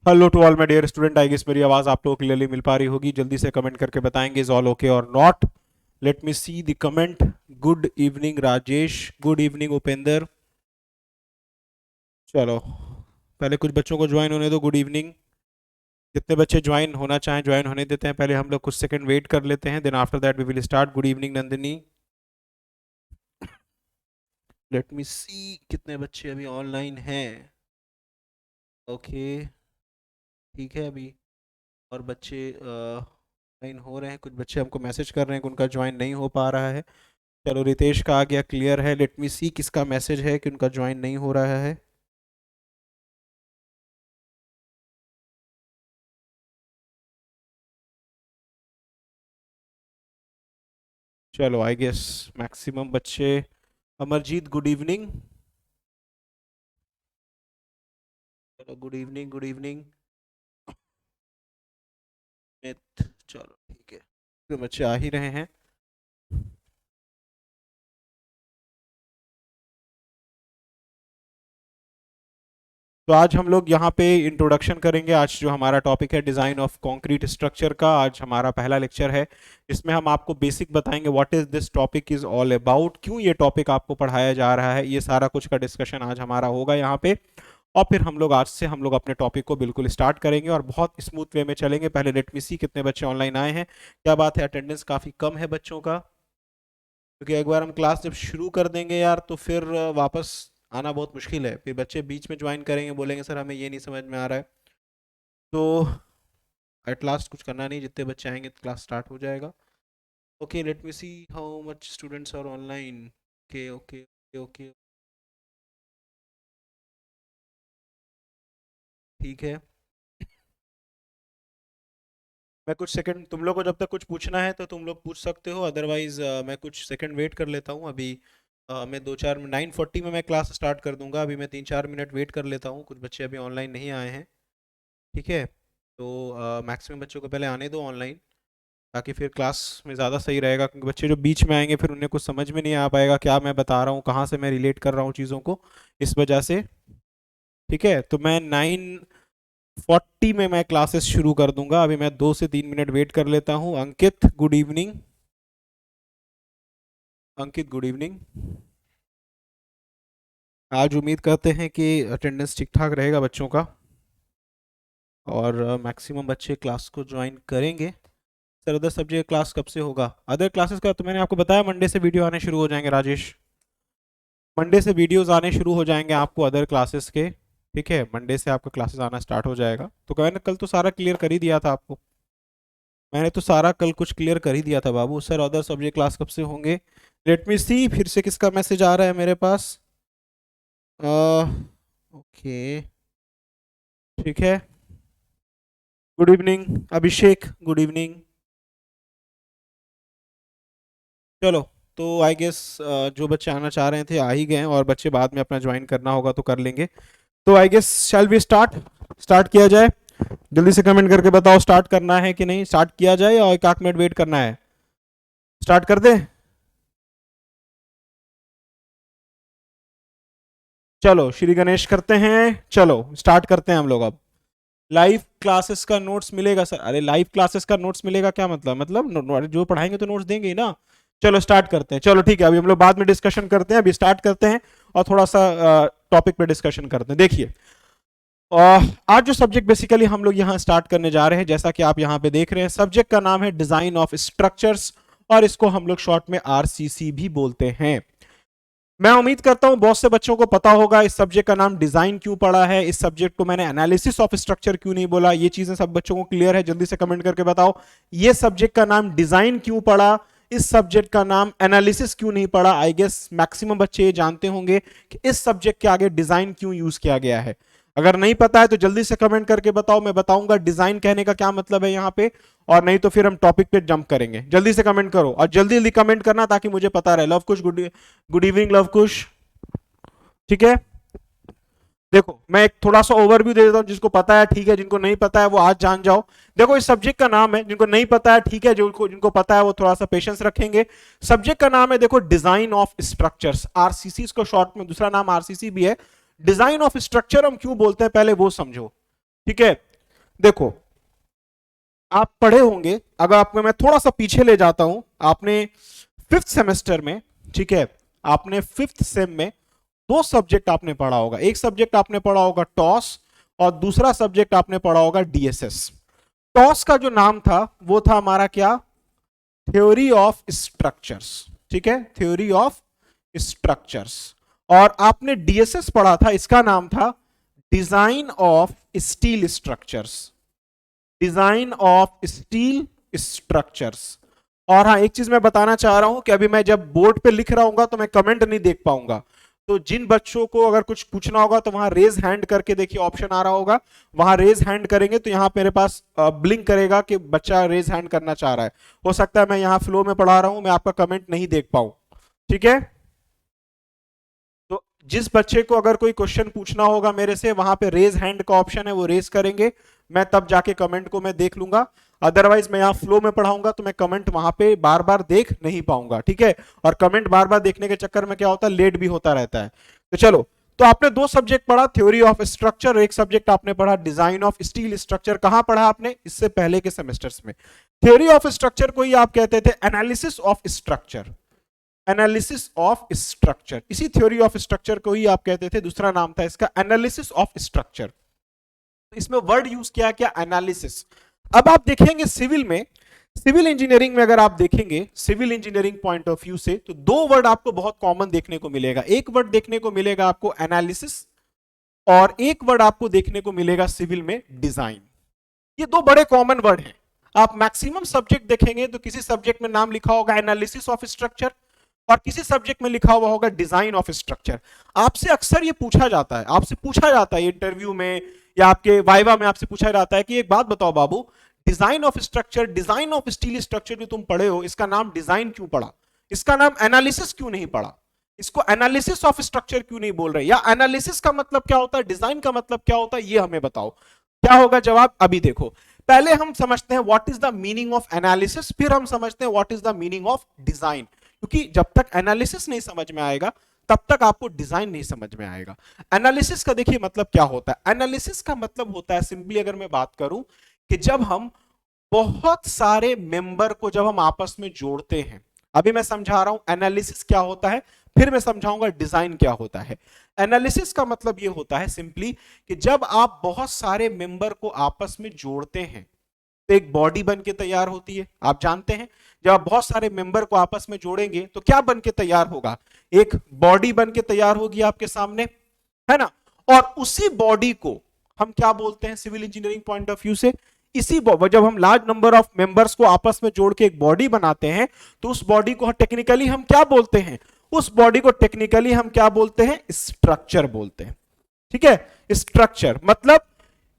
Hello to all my dear student, I guess मेरी आवाज आप लोगों को क्लियरली मिल पा रही होगी। जल्दी से कमेंट करके बताएंगे इज ऑल ओके और not. Late me see the comment. Good evening Rajesh, good evening Upendra. चलो पहले कुछ बच्चों को ज्वाइन होने दो। Good evening. जितने बच्चे ज्वाइन होना चाहें ज्वाइन होने देते हैं। पहले हम लोग कुछ सेकंड वेट कर लेते हैं, then after that we will start. Good evening Nandini. Let me see कितने बच्चे अभी ऑनलाइन हैं। ओके, ठीक है अभी। और बच्चे ज्वाइन हो रहे हैं। कुछ बच्चे हमको मैसेज कर रहे हैं कि उनका ज्वाइन नहीं हो पा रहा है। चलो रितेश का आ गया, क्लियर है। लेट मी सी किसका मैसेज है कि उनका ज्वाइन नहीं हो रहा है। चलो आई गेस मैक्सिमम बच्चे। Amarjeet good evening. चलो गुड इवनिंग, गुड इवनिंग। चलो ठीक है, तो बच्चे आ ही रहे हैं। तो आज हम लोग यहाँ पे इंट्रोडक्शन करेंगे। आज जो हमारा टॉपिक है डिज़ाइन ऑफ कंक्रीट स्ट्रक्चर का, आज हमारा पहला लेक्चर है। इसमें हम आपको बेसिक बताएंगे what is this topic is all about, क्यों ये टॉपिक आपको पढ़ाया जा रहा है, ये सारा कुछ का डिस्कशन आज हमारा होगा यहाँ पे। और फिर हम लोग आज से हम लोग अपने टॉपिक को बिल्कुल स्टार्ट करेंगे और बहुत स्मूथ वे में चलेंगे। पहले लेट मी सी कितने बच्चे ऑनलाइन आए हैं। क्या बात है, अटेंडेंस काफ़ी कम है बच्चों का। क्योंकि एक बार हम क्लास जब शुरू कर देंगे यार तो फिर वापस आना बहुत मुश्किल है। फिर बच्चे बीच में ज्वाइन करेंगे, बोलेंगे सर हमें ये नहीं समझ में आ रहा है। तो एट लास्ट कुछ करना नहीं, जितने बच्चे आएंगे क्लास स्टार्ट हो जाएगा। Okay let me see how much students are online. Okay okay okay, ठीक है। मैं कुछ सेकंड, तुम लोग को जब तक कुछ पूछना है तो तुम लोग पूछ सकते हो, अदरवाइज मैं कुछ सेकंड वेट कर लेता हूँ अभी। मैं 9:40 में मैं क्लास स्टार्ट कर दूंगा। अभी मैं 3-4 मिनट वेट कर लेता हूँ, कुछ बच्चे अभी ऑनलाइन नहीं आए हैं। ठीक है, तो मैक्सिमम बच्चों को पहले आने दो ऑनलाइन, ताकि फिर क्लास में ज़्यादा सही रहेगा। क्योंकि बच्चे जो बीच में आएंगे फिर उन्हें कुछ समझ में नहीं आ पाएगा क्या मैं बता रहा हूँ, कहाँ से मैं रिलेट कर रहा हूँ चीज़ों को, इस वजह से। ठीक है, तो मैं 9:40 में मैं क्लासेस शुरू कर दूंगा। अभी मैं 2 से 3 मिनट वेट कर लेता हूँ। अंकित गुड इवनिंग। अंकित गुड इवनिंग। आज उम्मीद करते हैं कि अटेंडेंस ठीक ठाक रहेगा बच्चों का और मैक्सिमम बच्चे क्लास को ज्वाइन करेंगे। सर अदर सब्जेक्ट क्लास कब से होगा? अदर क्लासेस का तो मैंने आपको बताया मंडे से वीडियो आने शुरू हो जाएंगे राजेश। मंडे से वीडियोस आने शुरू हो जाएंगे आपको अदर क्लासेस के। ठीक है, मंडे से आपका क्लासेस आना स्टार्ट हो जाएगा। तो मैंने कल तो सारा क्लियर कर ही दिया था आपको। मैंने तो सारा कल कुछ क्लियर कर ही दिया था बाबू। सर अदर सब्जेक्ट क्लास कब से होंगे? लेट मी सी फिर से किसका मैसेज आ रहा है मेरे पास। ओके, ठीक है। गुड इवनिंग अभिषेक, गुड इवनिंग। चलो, तो आई गेस जो बच्चे आना चाह रहे थे आ ही गए हैं, और बच्चे बाद में अपना ज्वाइन करना होगा तो कर लेंगे। तो I guess shall we start, start किया जाए। जल्दी से कमेंट करके बताओ स्टार्ट करना है कि नहीं, स्टार्ट किया जाए या एक आध मिनट वेट करना है। स्टार्ट कर दे। चलो श्री गणेश करते हैं। चलो स्टार्ट करते हैं हम लोग अब। लाइव क्लासेस का नोट्स मिलेगा सर? अरे लाइव क्लासेस का नोट्स मिलेगा क्या मतलब? जो पढ़ाएंगे तो नोट्स देंगे ही ना। चलो स्टार्ट करते हैं। चलो ठीक है, अभी हम लोग बाद में डिस्कशन करते हैं, अभी स्टार्ट करते हैं और थोड़ा सा टॉपिक पे डिस्कशन करते हैं। देखिए, आज जो सब्जेक्ट बेसिकली हम लोग यहाँ स्टार्ट करने जा रहे हैं, जैसा कि आप यहाँ पे देख रहे हैं, सब्जेक्ट का नाम है डिजाइन ऑफ स्ट्रक्चर्स, और इसको हम लोग शॉर्ट में आरसीसी भी बोलते हैं। मैं उम्मीद करता हूं बहुत से बच्चों को पता होगा इस सब्जेक्ट का नाम डिजाइन क्यों पड़ा है, इस सब्जेक्ट को मैंने एनालिसिस ऑफ स्ट्रक्चर क्यों नहीं बोला। ये चीजें सब बच्चों को क्लियर है? जल्दी से कमेंट करके बताओ, ये सब्जेक्ट का नाम डिजाइन क्यों पड़ा, इस सब्जेक्ट का नाम एनालिसिस क्यों नहीं पड़ा। आई गेस मैक्सिमम बच्चे ये जानते होंगे कि इस सब्जेक्ट के आगे डिजाइन क्यों यूज किया गया है। अगर नहीं पता है तो जल्दी से कमेंट करके बताओ, मैं बताऊंगा डिजाइन कहने का क्या मतलब है यहाँ पे, और नहीं तो फिर हम टॉपिक पे जंप करेंगे। जल्दी से कमेंट करो और जल्दी जल्दी कमेंट करना ताकि मुझे पता रहे। लव कुश गुड इवनिंग लव कुश। ठीक है, देखो मैं एक थोड़ा सा ओवरव्यू दे देता हूं, जिसको पता है ठीक है, जिनको नहीं पता है वो आज जान जाओ। देखो इस सब्जेक्ट का नाम है, जिनको नहीं पता है ठीक है, जिनको पता है वो थोड़ा सा पेशेंस रखेंगे। सब्जेक्ट का नाम है देखो डिजाइन ऑफ स्ट्रक्चर्स, आरसीसी इसको शॉर्ट में, दूसरा नाम आरसीसी भी है। डिजाइन ऑफ स्ट्रक्चर हम क्यों बोलते हैं पहले वो समझो। ठीक है, देखो आप पढ़े होंगे, अगर आपको मैं थोड़ा सा पीछे ले जाता हूं, आपने फिफ्थ सेमेस्टर में, ठीक है, आपने फिफ्थ सेम में दो सब्जेक्ट आपने पढ़ा होगा। एक सब्जेक्ट आपने पढ़ा होगा टॉस और दूसरा सब्जेक्ट आपने पढ़ा होगा डीएसएस। टॉस का जो नाम था वो था हमारा क्या, थ्योरी ऑफ स्ट्रक्चर्स, ठीक है, थ्योरी ऑफ स्ट्रक्चर्स। और आपने डीएसएस पढ़ा था, इसका नाम था design of steel structures, design of steel structures. और हाँ, एक चीज मैं बताना चाह रहा हूं कि अभी मैं जब बोर्ड पे लिख रहा हूँ तो मैं कमेंट नहीं देख पाऊंगा, तो जिन बच्चों को अगर कुछ पूछना होगा तो वहां रेज हैंड करके, देखिए ऑप्शन आ रहा होगा, वहां रेज हैंड करेंगे तो यहाँ मेरे पास ब्लिंक करेगा कि बच्चा रेज हैंड करना चाह रहा है। हो सकता है मैं यहाँ फ्लो में पढ़ा रहा हूं, मैं आपका कमेंट नहीं देख पाऊं, ठीक है। तो जिस बच्चे को अगर कोई क्वेश्चन पूछना होगा मेरे से, वहां पे रेज हैंड का ऑप्शन है, वो रेज करेंगे, मैं तब जाके कमेंट को मैं देख लूंगा। अदरवाइज मैं यहाँ फ्लो में पढ़ाऊंगा तो मैं कमेंट वहां पे बार बार देख नहीं पाऊंगा, ठीक है। और कमेंट बार बार देखने के चक्कर में क्या होता है, लेट भी होता रहता है। तो चलो, तो आपने दो सब्जेक्ट पढ़ा, थ्योरी ऑफ स्ट्रक्चर, एक सब्जेक्ट आपने पढ़ा डिजाइन ऑफ स्टील स्ट्रक्चर। कहां पढ़ा आपने, इससे पहले के सेमेस्टर्स में। थ्योरी ऑफ स्ट्रक्चर को ही आप कहते थे analysis of structure, analysis of structure, इसी थ्योरी ऑफ स्ट्रक्चर को ही आप कहते थे, दूसरा नाम था इसका एनालिसिस ऑफ स्ट्रक्चर। इसमें वर्ड यूज किया क्या, एनालिसिस। अब आप देखेंगे सिविल में, सिविल इंजीनियरिंग में अगर आप देखेंगे civil engineering point of view से, तो दो वर्ड आपको बहुत कॉमन देखने को मिलेगा। एक वर्ड देखने को मिलेगा आपको एनालिसिस, और एक वर्ड आपको देखने को मिलेगा सिविल में डिजाइन। ये दो बड़े कॉमन वर्ड हैं। आप मैक्सिमम सब्जेक्ट देखेंगे तो किसी सब्जेक्ट में नाम लिखा होगा एनालिसिस ऑफ स्ट्रक्चर और किसी सब्जेक्ट में लिखा हुआ होगा डिजाइन ऑफ स्ट्रक्चर। आपसे अक्सर ये पूछा जाता है, आपसे पूछा जाता है इंटरव्यू में या आपके वाइवा में आपसे पूछा जाता है कि एक बात बताओ बाबू, design of structure, design of steel structure जो तुम पढ़े हो, इसका नाम डिजाइन क्यों पढ़ा, इसका नाम एनालिसिस क्यों नहीं पढ़ा, इसको एनालिसिस ऑफ स्ट्रक्चर क्यों नहीं बोल रहे, या एनालिसिस का मतलब क्या होता है, डिजाइन का मतलब क्या होता है, ये हमें बताओ। क्या होगा जवाब, अभी देखो। पहले हम समझते हैं what is the meaning of analysis, फिर हम समझते हैं what is the meaning of design. क्योंकि जब तक एनालिसिस नहीं समझ में आएगा तब तक आपको डिजाइन नहीं समझ में आएगा। एनालिसिस का देखिए मतलब क्या होता है, एनालिसिस का मतलब होता है सिंपली अगर मैं बात करूं कि जब हम बहुत सारे मेंबर को जब हम आपस में जोड़ते हैं, अभी मैं समझा रहा हूं एनालिसिस क्या होता है, फिर मैं समझाऊंगा डिजाइन क्या होता है। एनालिसिस का मतलब यह होता है सिंपली कि जब आप बहुत सारे मेंबर को आपस में जोड़ते हैं तो एक बॉडी बन के तैयार होती है। आप जानते हैं जब आप बहुत सारे मेंबर को आपस में जोड़ेंगे तो क्या बन के तैयार होगा, एक बॉडी बन के तैयार होगी आपके सामने, है ना। और उसी बॉडी को हम क्या बोलते हैं civil engineering point of view से, इसी जब हम लार्ज नंबर ऑफ मेंबर्स को आपस में जोड़ के एक बॉडी बनाते हैं तो उस बॉडी को टेक्निकली हम क्या बोलते हैं, उस बॉडी को टेक्निकली हम क्या बोलते हैं, स्ट्रक्चर बोलते हैं, ठीक है। स्ट्रक्चर मतलब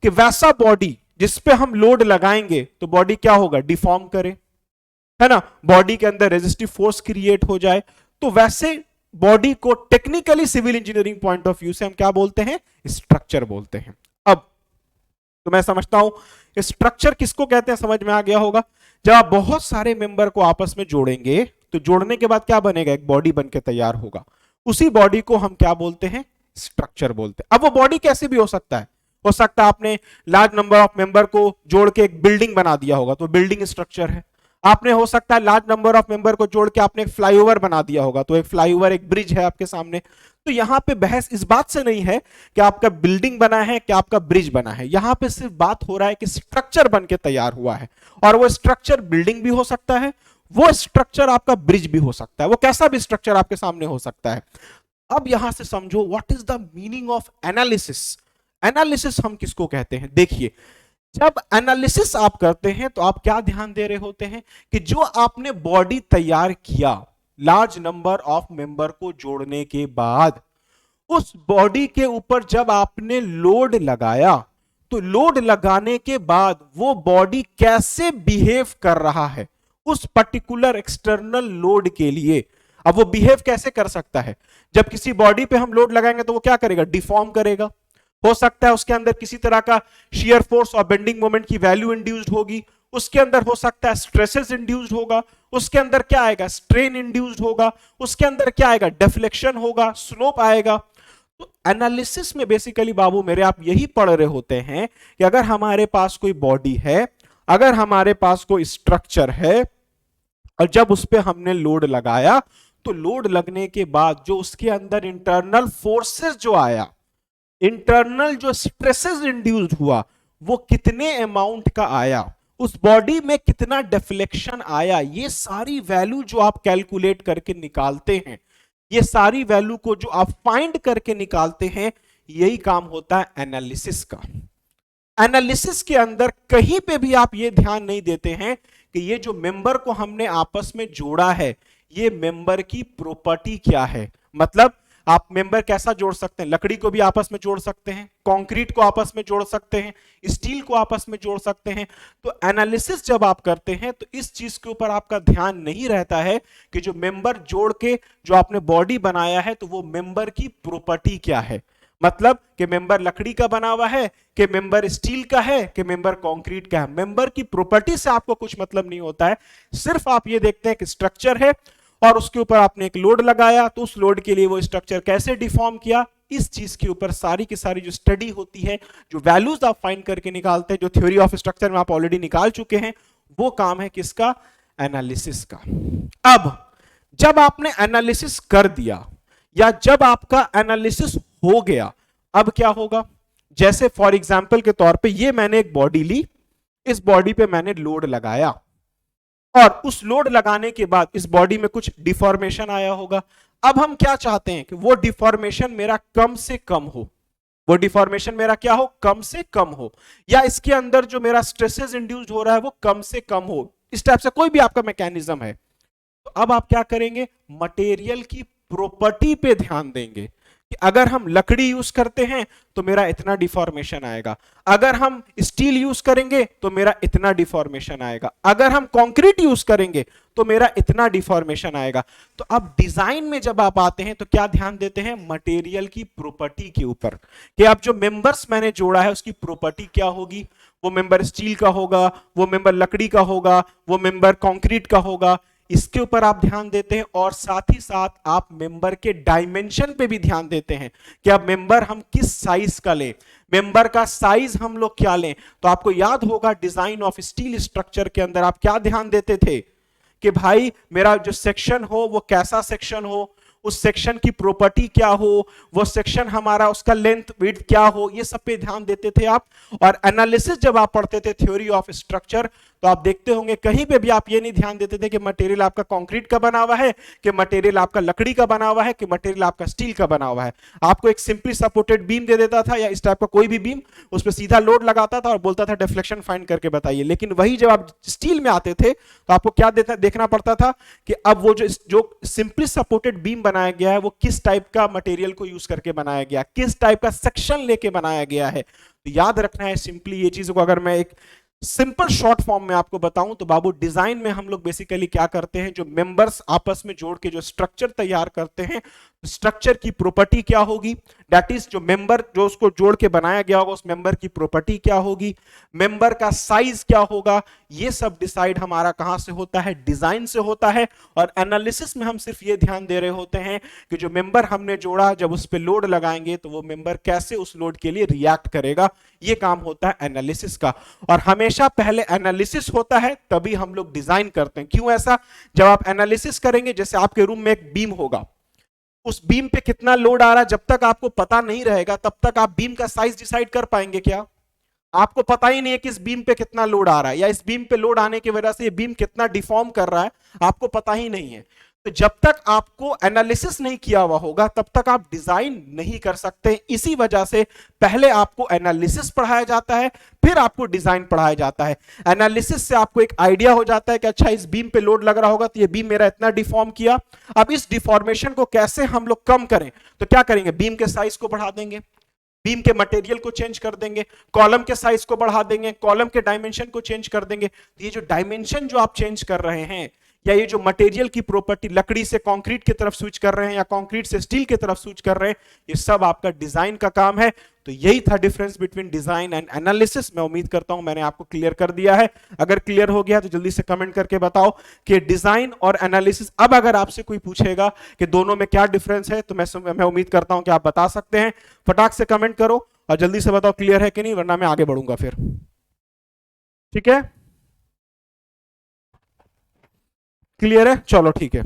कि वैसा बॉडी जिस पे हम लोड लगाएंगे तो बॉडी क्या होगा, डिफॉर्म करे, है ना, बॉडी के अंदर रेजिस्टिव फोर्स क्रिएट हो जाए। तो वैसे बॉडी को technically civil engineering point of view से हम क्या बोलते हैं, स्ट्रक्चर बोलते हैं। अब तो मैं समझता हूं स्ट्रक्चर किसको कहते हैं, समझ में आ गया होगा। जब आप बहुत सारे मेंबर को आपस में जोड़ेंगे तो जोड़ने के बाद क्या बनेगा, एक बॉडी बन के तैयार होगा, उसी बॉडी को हम क्या बोलते हैं, स्ट्रक्चर बोलते हैं। अब वो बॉडी कैसे भी हो सकता है, हो सकता है आपने लार्ज नंबर ऑफ मेंबर को जोड़ के एक बिल्डिंग बना दिया होगा तो बिल्डिंग स्ट्रक्चर है। आपने हो सकता है लार्ज नंबर ऑफ मेंबर को जोड़ के आपने एक फ्लाईओवर बना दिया होगा तो एक फ्लाईओवर, एक ब्रिज है आपके सामने। तो यहां पे बहस इस बात से नहीं है कि आपका बिल्डिंग बना है कि आपका ब्रिज बना है, यहां पे सिर्फ बात हो रहा है कि स्ट्रक्चर बन के तैयार हुआ है। और वो स्ट्रक्चर बिल्डिंग भी हो सकता है, वो स्ट्रक्चर आपका ब्रिज भी हो सकता है, वो कैसा भी स्ट्रक्चर आपके सामने हो सकता है। अब यहां से समझो what is the meaning of analysis. Analysis हम किसको कहते हैं, देखिए जब एनालिसिस आप करते हैं तो आप क्या ध्यान दे रहे होते हैं कि जो आपने बॉडी तैयार किया लार्ज नंबर ऑफ मेंबर को जोड़ने के बाद, उस बॉडी के ऊपर जब आपने लोड लगाया तो लोड लगाने के बाद वो बॉडी कैसे बिहेव कर रहा है उस पर्टिकुलर एक्सटर्नल लोड के लिए। अब वो बिहेव कैसे कर सकता है, जब किसी बॉडी पे हम लोड लगाएंगे तो वो क्या करेगा, डिफॉर्म करेगा। हो सकता है उसके अंदर किसी तरह का शियर फोर्स और बेंडिंग मोमेंट की वैल्यू इंड्यूस्ड होगी, उसके अंदर हो सकता है स्ट्रेसेस इंड्यूस्ड होगा, उसके अंदर क्या आएगा, स्ट्रेन इंड्यूस्ड होगा, उसके अंदर क्या आएगा, डिफ्लेक्शन होगा, स्लोप आएगा। तो एनालिसिस में बेसिकली बाबू मेरे आप यही पढ़ रहे होते हैं कि अगर हमारे पास कोई बॉडी है, अगर हमारे पास कोई स्ट्रक्चर है, और जब उस पर हमने लोड लगाया, तो लोड लगने के बाद जो उसके अंदर इंटरनल फोर्सेस जो आया, इंटरनल जो स्ट्रेसेस इंड्यूस्ड हुआ, वो कितने अमाउंट का आया, उस बॉडी में कितना डिफ्लेक्शन आया, ये सारी वैल्यू जो आप कैलकुलेट करके निकालते हैं, ये सारी वैल्यू को जो आप फाइंड करके निकालते हैं, यही काम होता है एनालिसिस का। एनालिसिस के अंदर कहीं पे भी आप ये ध्यान नहीं देते हैं कि ये जो मेंबर को हमने आपस में जोड़ा है, ये मेंबर की प्रॉपर्टी क्या है। मतलब आप मेंबर कैसा जोड़ सकते हैं, लकड़ी को भी आपस में जोड़ सकते हैं, कंक्रीट को आपस में जोड़ सकते हैं, स्टील को आपस में जोड़ सकते हैं। तो एनालिसिस जब आप करते हैं तो इस चीज के ऊपर आपका ध्यान नहीं रहता है कि जो मेंबर जोड़ के जो आपने बॉडी बनाया है, तो वो मेंबर की प्रॉपर्टी क्या है। मतलब कि मेंबर लकड़ी का बना हुआ है, कि मेंबर स्टील का है, कि मेंबर कंक्रीट का है, मेंबर की प्रॉपर्टी से आपको कुछ मतलब नहीं होता है। सिर्फ आप ये देखते हैं कि स्ट्रक्चर है और उसके ऊपर आपने एक लोड लगाया, तो उस लोड के लिए वो स्ट्रक्चर कैसे डिफॉर्म किया, इस चीज के ऊपर सारी की सारी जो स्टडी होती है, जो वैल्यूज आप फाइंड करके निकालते हैं, जो थ्योरी ऑफ स्ट्रक्चर में आप ऑलरेडी निकाल चुके हैं, वो काम है किसका, एनालिसिस का। अब जब आपने एनालिसिस कर दिया या जब आपका एनालिसिस हो गया, अब क्या होगा। जैसे फॉर एग्जांपल के तौर पे ये मैंने एक बॉडी ली, इस बॉडी पे मैंने लोड लगाया, और उस लोड लगाने के बाद इस बॉडी में कुछ डिफॉर्मेशन आया होगा। अब हम क्या चाहते हैं कि वो डिफॉर्मेशन मेरा कम से कम हो, वो डिफॉर्मेशन मेरा क्या हो, कम से कम हो, या इसके अंदर जो मेरा स्ट्रेसेस इंड्यूस्ड हो रहा है वो कम से कम हो। इस टाइप से कोई भी आपका मैकेनिज्म है, तो अब आप क्या करेंगे, मटेरियल की प्रॉपर्टी पे ध्यान देंगे कि अगर हम लकड़ी यूज करते हैं तो मेरा इतना डिफॉर्मेशन आएगा, अगर हम स्टील यूज करेंगे तो मेरा इतना डिफॉर्मेशन आएगा, अगर हम कंक्रीट यूज करेंगे तो मेरा इतना डिफॉर्मेशन आएगा। तो अब डिजाइन में जब आप आते हैं तो क्या ध्यान देते हैं, मटेरियल की प्रॉपर्टी के ऊपर, कि अब जो मेंबर्स मैंने जोड़ा है उसकी प्रॉपर्टी क्या होगी, वो मेंबर स्टील का होगा, वो मेंबर लकड़ी का होगा, वो मेंबर कंक्रीट का होगा, इसके ऊपर आप ध्यान देते हैं। और साथ ही साथ आप मेंबर के डायमेंशन पे भी ध्यान देते हैं कि अब मेंबर हम किस साइज का लें, मेंबर का साइज हम लोग क्या लें। तो आपको याद होगा डिजाइन ऑफ स्टील स्ट्रक्चर के अंदर आप क्या ध्यान देते थे कि भाई मेरा जो सेक्शन हो वो कैसा सेक्शन हो, उस सेक्शन की प्रॉपर्टी क्या हो, वो सेक्शन हमारा उसका लेंथ विड्थ क्या हो, ये सब पे ध्यान देते थे आप। और एनालिसिस जब आप पढ़ते थे थ्योरी ऑफ स्ट्रक्चर, तो आप देखते होंगे कहीं पे भी आप ये नहीं ध्यान देते थे कि मटेरियल आपका कंक्रीट का बना हुआ है, कि मटेरियल आपका लकड़ी का बना हुआ है, कि मटेरियल आपका स्टील का बना हुआ है। आपको एक सिंपली सपोर्टेड बीम दे देता था या इस टाइप का कोई भी बीम, उस पर सीधा लोड लगाता था और बोलता था डिफ्लेक्शन फाइंड करके बताइए। लेकिन वही जब आप स्टील में आते थे तो आपको क्या देखना पड़ता था कि अब वो जो सिंपली सपोर्टेड बीम बनाया गया है वो किस टाइप का मटेरियल को यूज करके बनाया गया, किस टाइप का सेक्शन लेके बनाया गया है। तो याद रखना है सिंपली ये चीजों को। अगर मैं एक सिंपल शॉर्ट फॉर्म में आपको बताऊं तो बाबू डिजाइन में हम लोग बेसिकली क्या करते हैं, जो मेंबर्स आपस में जोड़ के जो स्ट्रक्चर तैयार करते हैं, स्ट्रक्चर की प्रॉपर्टी क्या होगी, दैट इज जो मेंबर जो उसको जोड़ के बनाया गया होगा उस मेंबर की प्रॉपर्टी क्या होगी, मेंबर का साइज क्या होगा, ये सब डिसाइड हमारा कहां से होता है, डिजाइन से होता है। और एनालिसिस में हम सिर्फ ये ध्यान दे रहे होते हैं कि जो मेंबर हमने जोड़ा जब उस पर लोड लगाएंगे तो वो मेंबर कैसे उस लोड के लिए रिएक्ट करेगा, ये काम होता है एनालिसिस का। और हमेशा पहले एनालिसिस होता है तभी हम लोग डिजाइन करते हैं। क्यों ऐसा, जब आप एनालिसिस करेंगे, जैसे आपके रूम में एक बीम होगा, उस बीम पे कितना लोड आ रहा है जब तक आपको पता नहीं रहेगा तब तक आप बीम का साइज डिसाइड कर पाएंगे क्या? आपको पता ही नहीं है कि इस बीम पे कितना लोड आ रहा है, या इस बीम पे लोड आने की वजह से ये बीम कितना डिफॉर्म कर रहा है, आपको पता ही नहीं है। तो जब तक आपको एनालिसिस नहीं किया हुआ होगा तब तक आप डिजाइन नहीं कर सकते। इसी वजह से पहले आपको एनालिसिस पढ़ाया जाता है, फिर आपको डिजाइन पढ़ाया जाता है। एनालिसिस से आपको एक आइडिया हो जाता है कि अच्छा इस बीम पे लोड लग रहा होगा तो ये बीम मेरा इतना डिफॉर्म किया, अब इस डिफॉर्मेशन को कैसे हम लोग कम करें। तो क्या करेंगे, बीम के साइज को बढ़ा देंगे, बीम के मटेरियल को चेंज कर देंगे, कॉलम के साइज को बढ़ा देंगे, कॉलम के डायमेंशन को चेंज कर देंगे। ये जो डायमेंशन जो आप चेंज कर रहे हैं या ये जो मटेरियल की प्रॉपर्टी, लकड़ी से कंक्रीट की तरफ स्विच कर रहे हैं या कंक्रीट से स्टील की तरफ स्विच कर रहे हैं, ये सब आपका डिजाइन का काम है। तो यही था difference between design and analysis. मैं उम्मीद करता हूं मैंने आपको क्लियर कर दिया है। अगर क्लियर हो गया तो जल्दी से कमेंट करके बताओ कि डिजाइन और एनालिसिस। अब अगर आपसे कोई पूछेगा कि दोनों में क्या डिफरेंस है, तो मैं उम्मीद करता हूं कि आप बता सकते हैं। फटाक से कमेंट करो और जल्दी से बताओ क्लियर है कि नहीं, वरना मैं आगे बढ़ूंगा फिर। ठीक है, क्लियर है, चलो ठीक है,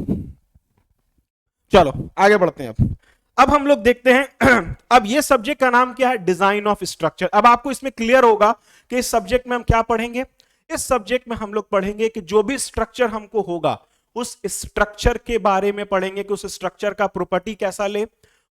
चलो आगे बढ़ते हैं। अब हम लोग देखते हैं अब ये सब्जेक्ट का नाम क्या है, डिजाइन ऑफ स्ट्रक्चर। अब आपको इसमें क्लियर होगा कि इस सब्जेक्ट में हम क्या पढ़ेंगे। इस सब्जेक्ट में हम लोग पढ़ेंगे कि जो भी स्ट्रक्चर हमको होगा, उस स्ट्रक्चर के बारे में पढ़ेंगे कि उस स्ट्रक्चर का प्रॉपर्टी कैसा ले,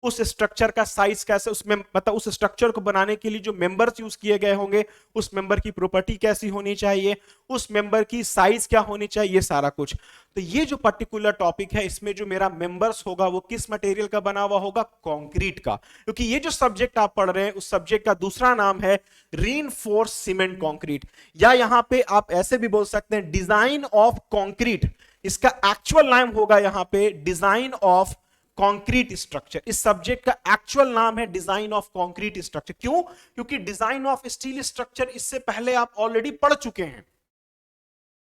उस स्ट्रक्चर का साइज कैसे, उसमें मतलब उस स्ट्रक्चर को बनाने के लिए जो मेंबर्स यूज किए गए होंगे, उस मेंबर की प्रॉपर्टी कैसी होनी चाहिए, उस मेंबर की साइज क्या होनी चाहिए, ये सारा कुछ। तो ये जो पर्टिकुलर टॉपिक है, इसमें जो मेरा मेंबर्स होगा वो किस मटेरियल का बना हुआ होगा, कंक्रीट का। क्योंकि ये जो सब्जेक्ट आप पढ़ रहे हैं, उस सब्जेक्ट का दूसरा नाम है रीइंफोर्स्ड सीमेंट कंक्रीट, या यहां पे आप ऐसे भी बोल सकते हैं डिजाइन ऑफ कंक्रीट। इसका एक्चुअल नाम होगा यहां पे डिजाइन ऑफ कंक्रीट स्ट्रक्चर। इस सब्जेक्ट का एक्चुअल नाम है डिजाइन ऑफ कंक्रीट स्ट्रक्चर। क्यों? क्योंकि डिजाइन ऑफ स्टील स्ट्रक्चर इससे पहले आप ऑलरेडी पढ़ चुके हैं।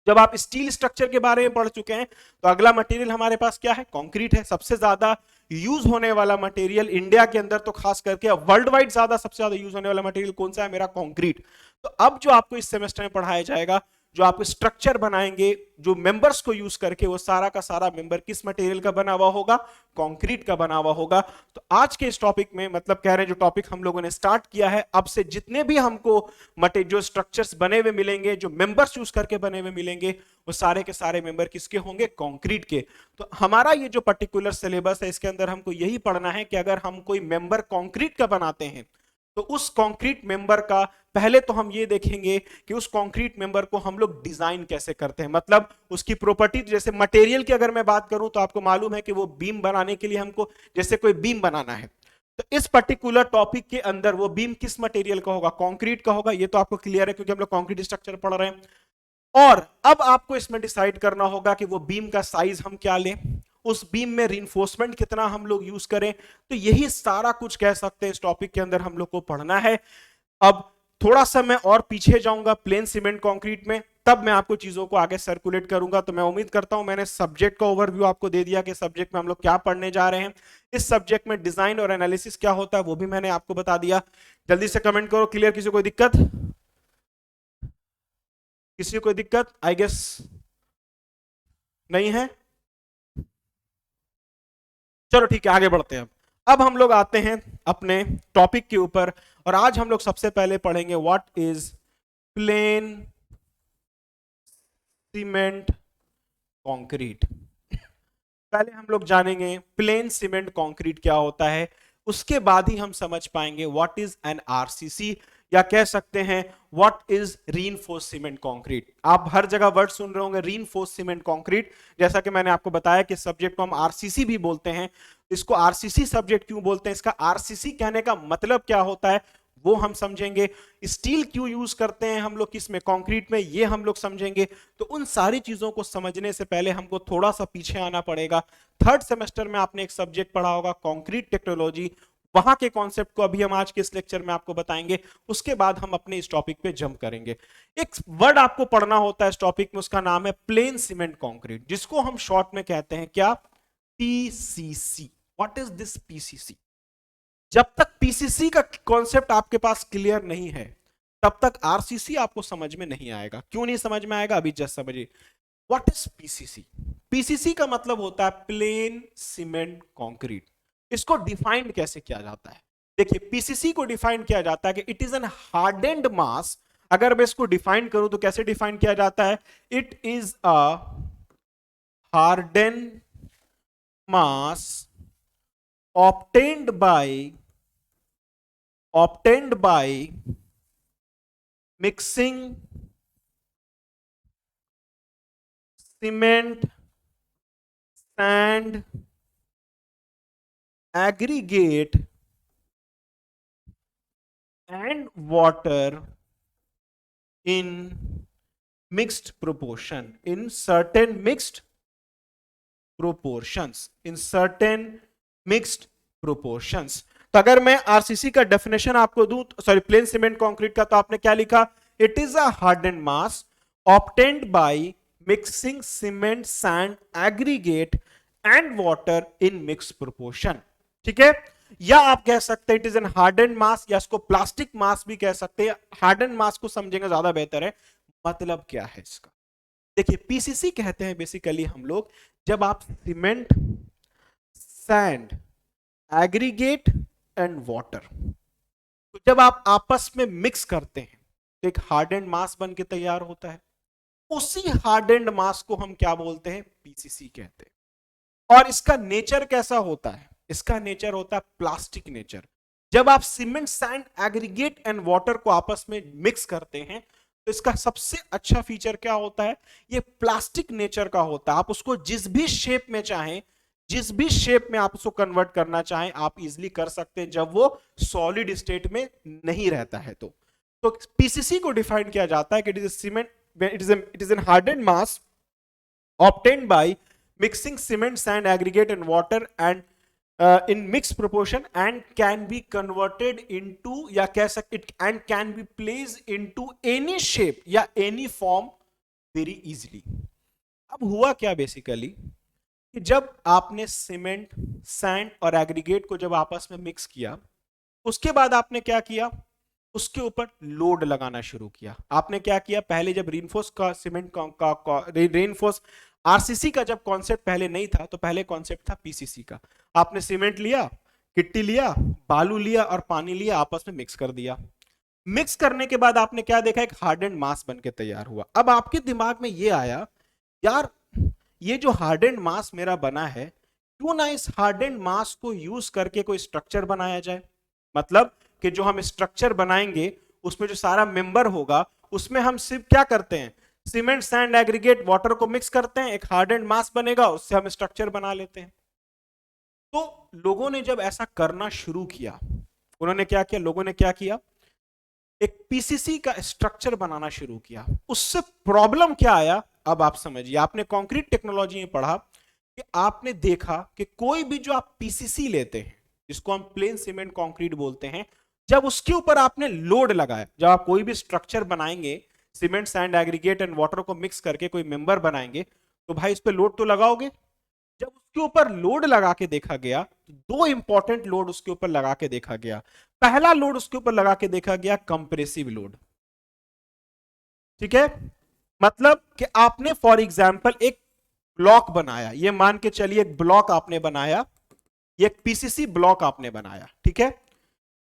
जब आप स्टील स्ट्रक्चर के बारे में पढ़ चुके हैं, तो अगला मटेरियल हमारे पास क्या है, कंक्रीट है। सबसे ज्यादा यूज होने वाला मटेरियल इंडिया के अंदर तो खास करके वर्ल्ड वाइड सबसे ज्यादा यूज होने वाला मटेरियल कौन सा है, मेरा कंक्रीट। तो अब जो आपको इस सेमेस्टर में पढ़ाया जाएगा, जो आप स्ट्रक्चर बनाएंगे जो मेंबर्स को यूज करके, वो सारा का सारा मेंबर किस मटेरियल का बना हुआ होगा, कंक्रीट का बना हुआ होगा। तो आज के इस टॉपिक में मतलब कह रहे हैं जो टॉपिक हम लोगों ने स्टार्ट किया है, अब से जितने भी हमको जो स्ट्रक्चर्स बने हुए मिलेंगे, जो मेंबर्स यूज करके बने हुए मिलेंगे, वो सारे के सारे मेंबर किसके होंगे, कंक्रीट के। तो हमारा ये जो पर्टिकुलर सिलेबस है, इसके अंदर हमको यही पढ़ना है कि अगर हम कोई मेंबर कंक्रीट का बनाते हैं, तो उस कंक्रीट मेंबर का पहले तो हम ये देखेंगे कि उस कंक्रीट मेंबर को हम लोग डिजाइन कैसे करते हैं, मतलब उसकी प्रॉपर्टी। जैसे मटेरियल की अगर मैं बात करूं, तो आपको मालूम है कि वो बीम बनाने के लिए हमको, जैसे कोई बीम बनाना है, तो इस पर्टिकुलर टॉपिक के अंदर वो बीम किस मटेरियल का होगा, कंक्रीट का होगा। ये तो आपको क्लियर है क्योंकि हम लोग कंक्रीट स्ट्रक्चर पढ़ रहे हैं। और अब आपको इसमें डिसाइड करना होगा कि वो बीम का साइज हम क्या लें, उस बीम में रीइंफोर्समेंट कितना हम लोग यूज करें। तो यही सारा कुछ कह सकते हैं इस टॉपिक के अंदर हम लोग को पढ़ना है। अब थोड़ा सा मैं और पीछे जाऊंगा प्लेन सीमेंट कंक्रीट में, तब मैं आपको चीजों को आगे सर्कुलेट करूंगा। तो मैं उम्मीद करता हूं मैंने सब्जेक्ट का ओवरव्यू आपको दे दिया कि सब्जेक्ट में हम लोग क्या पढ़ने जा रहे हैं। इस सब्जेक्ट में डिजाइन और एनालिसिस क्या होता है वो भी मैंने आपको बता दिया। जल्दी से कमेंट करो क्लियर, किसी को कोई दिक्कत, किसी को कोई दिक्कत, आई गेस नहीं है। चलो ठीक है, आगे बढ़ते हैं। अब हम लोग आते हैं अपने टॉपिक के ऊपर, और आज हम लोग सबसे पहले पढ़ेंगे what is plane cement concrete. पहले हम लोग जानेंगे प्लेन सीमेंट कंक्रीट क्या होता है, उसके बाद ही हम समझ पाएंगे व्हाट इज एन आरसीसी, या कह सकते हैं what is reinforced cement concrete. आप हर जगह वर्ड सुन रहे होंगे रीइंफोर्स्ड सीमेंट कंक्रीट। जैसा कि मैंने आपको बताया कि सब्जेक्ट को हम आरसीसी भी बोलते हैं। इसको आरसीसी सब्जेक्ट क्यों बोलते हैं, इसका आरसीसी कहने का मतलब क्या होता है वो हम समझेंगे। स्टील क्यों यूज करते हैं हम लोग किसमें, कंक्रीट में, ये हम लोग समझेंगे। तो उन सारी चीजों को समझने से पहले हमको थोड़ा सा पीछे आना पड़ेगा। थर्ड सेमेस्टर में आपने एक सब्जेक्ट पढ़ा होगा कंक्रीट टेक्नोलॉजी, वहां के कॉन्सेप्ट को अभी हम आज के इस लेक्चर में आपको बताएंगे। उसके बाद हम अपने इस टॉपिक पे जंप करेंगे। एक वर्ड आपको पढ़ना होता है इस टॉपिक में, उसका नाम है प्लेन सीमेंट कंक्रीट, जिसको हम शॉर्ट में कहते हैं क्या, PCC. What is this PCC? जब तक पीसीसी का कॉन्सेप्ट आपके पास क्लियर नहीं है, तब तक आरसीसी आपको समझ में नहीं आएगा। क्यों नहीं समझ में आएगा, अभी जस्ट समझिए। What is PCC? पीसीसी का मतलब होता है प्लेन सीमेंट कंक्रीट। इसको डिफाइंड कैसे किया जाता है, देखिए पीसीसी को डिफाइन किया जाता है कि इट इज एन हार्डेंड मास। अगर मैं इसको डिफाइन करूं तो कैसे डिफाइन किया जाता है, it is a hardened mass obtained by mixing cement, sand, aggregate and water in mixed proportion, in certain mixed proportions, in certain mixed proportions. तो अगर मैं आरसीसी का डेफिनेशन आपको दूं, सॉरी प्लेन सीमेंट कंक्रीट का, तो आपने क्या लिखा? It is a hardened mass obtained by mixing cement, sand, aggregate and water in mix proportion. ठीक है, या आप कह सकते हैं इट इज एन हार्डन्ड मास, या इसको प्लास्टिक मास भी कह सकते हैं। हार्डन्ड मास को समझेंगे ज्यादा बेहतर है। मतलब क्या है इसका? देखिए, पीसीसी कहते हैं बेसिकली हम लोग, जब आप cement, sand, aggregate and water, तो जब आप आपस में मिक्स करते हैं तो एक हार्डन्ड मास बन के तैयार होता है। उसी हार्डन्ड मास को हम क्या बोलते हैं? पीसीसी कहते हैं। और इसका नेचर कैसा होता है? इसका नेचर होता है प्लास्टिक नेचर। जब आप cement, sand, aggregate and water को आपस में मिक्स करते हैं तो इसका सबसे अच्छा फीचर क्या होता है? ये प्लास्टिक नेचर का होता है। आप उसको जिस भी शेप में चाहें, जिस भी शेप में आप उसको कन्वर्ट करना चाहें, आप इजीली कर सकते हैं, जब वो सॉलिड स्टेट में नहीं रहता है। तो पीसीसी को डिफाइन किया जाता है कि it is cement, it is an hardened mass obtained by mixing cement, sand, aggregate and water and in mixed proportion and can be converted into, या कह सकते it and can be placed into any shape या any form very easily। अब हुआ क्या basically कि जब आपने सीमेंट, सैंड और एग्रीगेट को जब आपस में मिक्स किया, उसके बाद आपने क्या किया? उसके ऊपर लोड लगाना शुरू किया। आपने क्या किया? पहले जब रीइंफोर्स का सीमेंट का रीइंफोर्स आरसीसी का जब कॉन्सेप्ट पहले नहीं था, तो पहले कॉन्सेप्ट था पीसीसी का। आपने सीमेंट लिया, गिट्टी लिया, बालू लिया और पानी लिया, आपस में मिक्स कर दिया। मिक्स करने के बाद आपने क्या देखा? एक हार्डन्ड मास बन के तैयार हुआ। अब आपके दिमाग में ये आया, यार ये जो हार्डन्ड मास मेरा बना है, क्यों ना इस हार्डन्ड मास को यूज करके कोई स्ट्रक्चर बनाया जाए। मतलब कि जो हम स्ट्रक्चर बनाएंगे उसमें जो सारा मेंबर होगा, उसमें हम सिर्फ क्या करते हैं? सीमेंट, सैंड, एग्रीगेट, वाटर को मिक्स करते हैं, एक हार्डन्ड मास बनेगा, उससे हम स्ट्रक्चर बना लेते हैं। तो लोगों ने जब ऐसा करना शुरू किया, उन्होंने क्या किया? लोगों ने क्या किया? एक पीसीसी का स्ट्रक्चर बनाना शुरू किया। उससे प्रॉब्लम क्या आया? अब आप समझिए, आपने कंक्रीट टेक्नोलॉजी में पढ़ा कि आपने देखा कि कोई भी जो आप पीसीसी लेते हैं, जिसको हम प्लेन सीमेंट कंक्रीट बोलते हैं, जब उसके ऊपर आपने लोड लगाया, जब आप कोई भी स्ट्रक्चर बनाएंगे, cement, sand, aggregate and water को मिक्स करके कोई मेंबर बनाएंगे, तो भाई इस पे लोड तो लगाओगे। जब उसके ऊपर लोड लगा के देखा गया, तो दो इंपॉर्टेंट लोड उसके ऊपर लगा के देखा गया। पहला लोड उसके ऊपर लगा के देखा गया कंप्रेसिव लोड। ठीक है, मतलब कि आपने फॉर एग्जांपल एक ब्लॉक बनाया, ये मान के चलिए एक ब्लॉक आपने बनाया, ये एक पीसीसी ब्लॉक आपने बनाया। ठीक है,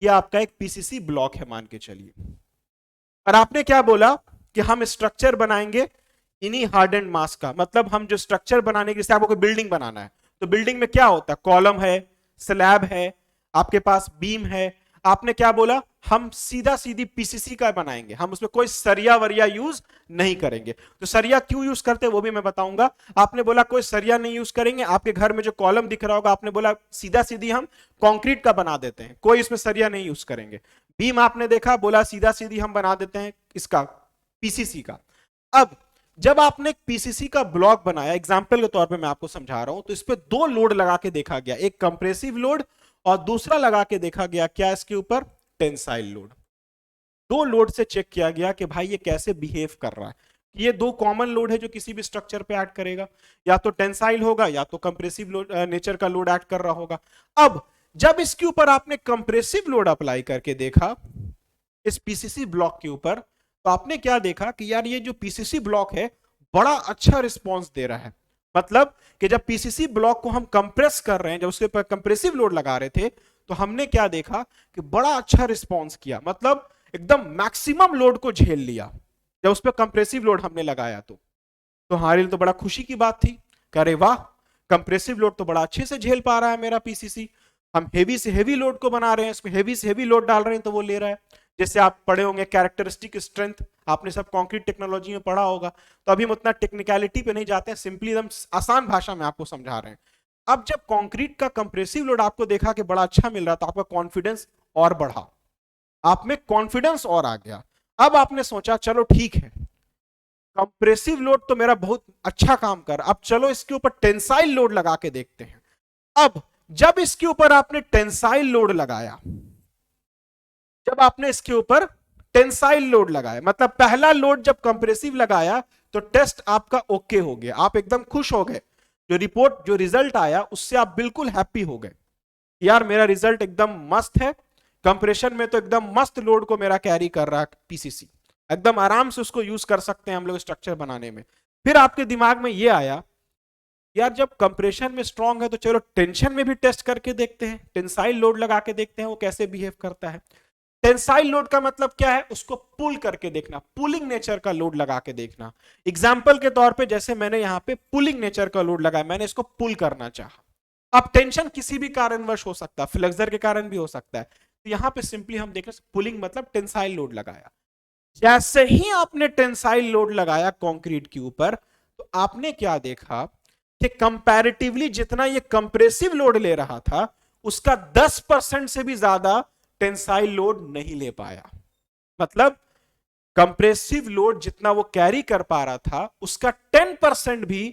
ये आपका एक पीसीसी ब्लॉक है मान के चलिए, और आपने क्या बोला कि हम स्ट्रक्चर बनाएंगे इन्हीं हार्डन्ड मास का। मतलब हम जो स्ट्रक्चर बनाने के, जैसे आपको कोई बिल्डिंग बनाना है, तो बिल्डिंग में क्या होता है? कॉलम है, स्लैब है, आपके पास बीम है। आपने क्या बोला? हम सीधा सीधी पीसीसी का बनाएंगे, हम उसमें कोई सरिया वरिया यूज नहीं करेंगे। तो सरिया क्यों यूज करते हैं वो भी मैं बताऊंगा। आपने बोला कोई सरिया नहीं यूज करेंगे, आपके घर में जो कॉलम दिख रहा होगा, आपने बोला सीधा सीधी हम कंक्रीट का बना देते हैं, कोई इसमें सरिया नहीं यूज करेंगे। बीम आपने देखा, बोला सीधा सीधी हम बना देते हैं इसका, पीसीसी का। अब जब आपने एक पीसीसी का ब्लॉक बनाया, एग्जांपल के तौर पे मैं आपको समझा रहा हूं, तो इस पे दो लोड लगा के देखा गया, एक कंप्रेसिव लोड और दूसरा लगा के देखा गया क्या? इसके ऊपर टेंसाइल लोड। दो लोड से चेक किया गया कि भाई ये कैसे बिहेव कर रहा है। ये दो कॉमन लोड है जो किसी भी स्ट्रक्चर पे ऐड करेगा, या तो टेंसाइल होगा या तो कंप्रेसिव लोड नेचर का लोड ऐड कर रहा होगा। अब जब इसके ऊपर आपने कंप्रेसिव लोड अप्लाई करके देखा इस पीसीसी ब्लॉक के ऊपर, तो आपने क्या देखा कि यार ये जो पीसीसी ब्लॉक है बड़ा अच्छा रिस्पॉन्स दे रहा है। मतलब कि जब पीसीसी ब्लॉक को हम कंप्रेस कर रहे हैं, जब उसके ऊपर कंप्रेसिव लोड लगा रहे थे, तो हमने क्या देखा कि बड़ा अच्छा रिस्पॉन्स किया, मतलब एकदम मैक्सिमम लोड को झेल लिया जब उस पर कंप्रेसिव लोड हमने लगाया। तो हमारे लिए तो बड़ा खुशी की बात थी, अरे वाह, कंप्रेसिव लोड तो बड़ा अच्छे से झेल पा रहा है मेरा पीसीसी। हम हेवी से हेवी लोड को बना रहे हैं, इसमें हेवी से हेवी लोड डाल रहे हैं तो वो ले रहा है। जैसे आप पढ़े होंगे कैरेक्टरिस्टिक स्ट्रेंथ, आपने सब कंक्रीट टेक्नोलॉजी में पढ़ा होगा, तो अभी हम उतना टेक्निकलिटी पे नहीं जाते हैं, सिंपली एकदम आसान भाषा में आपको समझा रहे हैं। अब जब कंक्रीट का कंप्रेसिव लोड आपको देखा कि बड़ा अच्छा मिल रहा, तो आपका कॉन्फिडेंस और बढ़ा, आप में कॉन्फिडेंस और आ गया। अब आपने सोचा चलो ठीक है, कंप्रेसिव लोड तो मेरा बहुत अच्छा काम कर, अब चलो इसके ऊपर टेंसाइल लोड लगा के देखते हैं। अब जब इसके ऊपर आपने टेंसाइल लोड लगाया, जब आपने इसके ऊपर टेंसाइल लोड लगाया, मतलब पहला लोड जब कंप्रेसिव लगाया तो टेस्ट आपका ओके हो गया, आप एकदम खुश हो गए, जो रिपोर्ट जो रिजल्ट आया उससे आप बिल्कुल हैप्पी हो गए, यार मेरा रिजल्ट एकदम मस्त है, कंप्रेशन में तो एकदम मस्त लोड को मेरा कैरी कर रहा है पीसीसी, एकदम आराम से उसको यूज कर सकते हैं हम लोग स्ट्रक्चर बनाने में। फिर आपके दिमाग में ये आया, यार जब कंप्रेशन में स्ट्रांग है तो चलो टेंशन में भी टेस्ट करके देखते हैं, टेंसाइल लोड लगा के देखते हैं वो कैसे बिहेव करता है। टेंसाइल लोड का मतलब क्या है, उसको पुल करके देखना, पुलिंग नेचर का लोड लगा के देखना। एग्जाम्पल के तौर पे जैसे मैंने यहाँ पे पुलिंग नेचर का लोड लगाया, मैंने इसको पुल करना चाहा, अब टेंशन किसी भी कारणवश हो सकता है, फ्लेक्सर के कारण भी हो सकता है, तो यहां पे सिंपली हम देख रहे हैं पुलिंग मतलब टेंसाइल लोड लगाया। जैसे ही आपने टेंसाइल लोड लगाया कंक्रीट के ऊपर, तो आपने क्या देखा कि कंपैरेटिवली जितना ये कंप्रेसिव लोड ले रहा था उसका 10% से भी ज्यादा टेंसाइल लोड नहीं ले पाया। मतलब कंप्रेसिव लोड जितना वो कैरी कर पा रहा था उसका 10% भी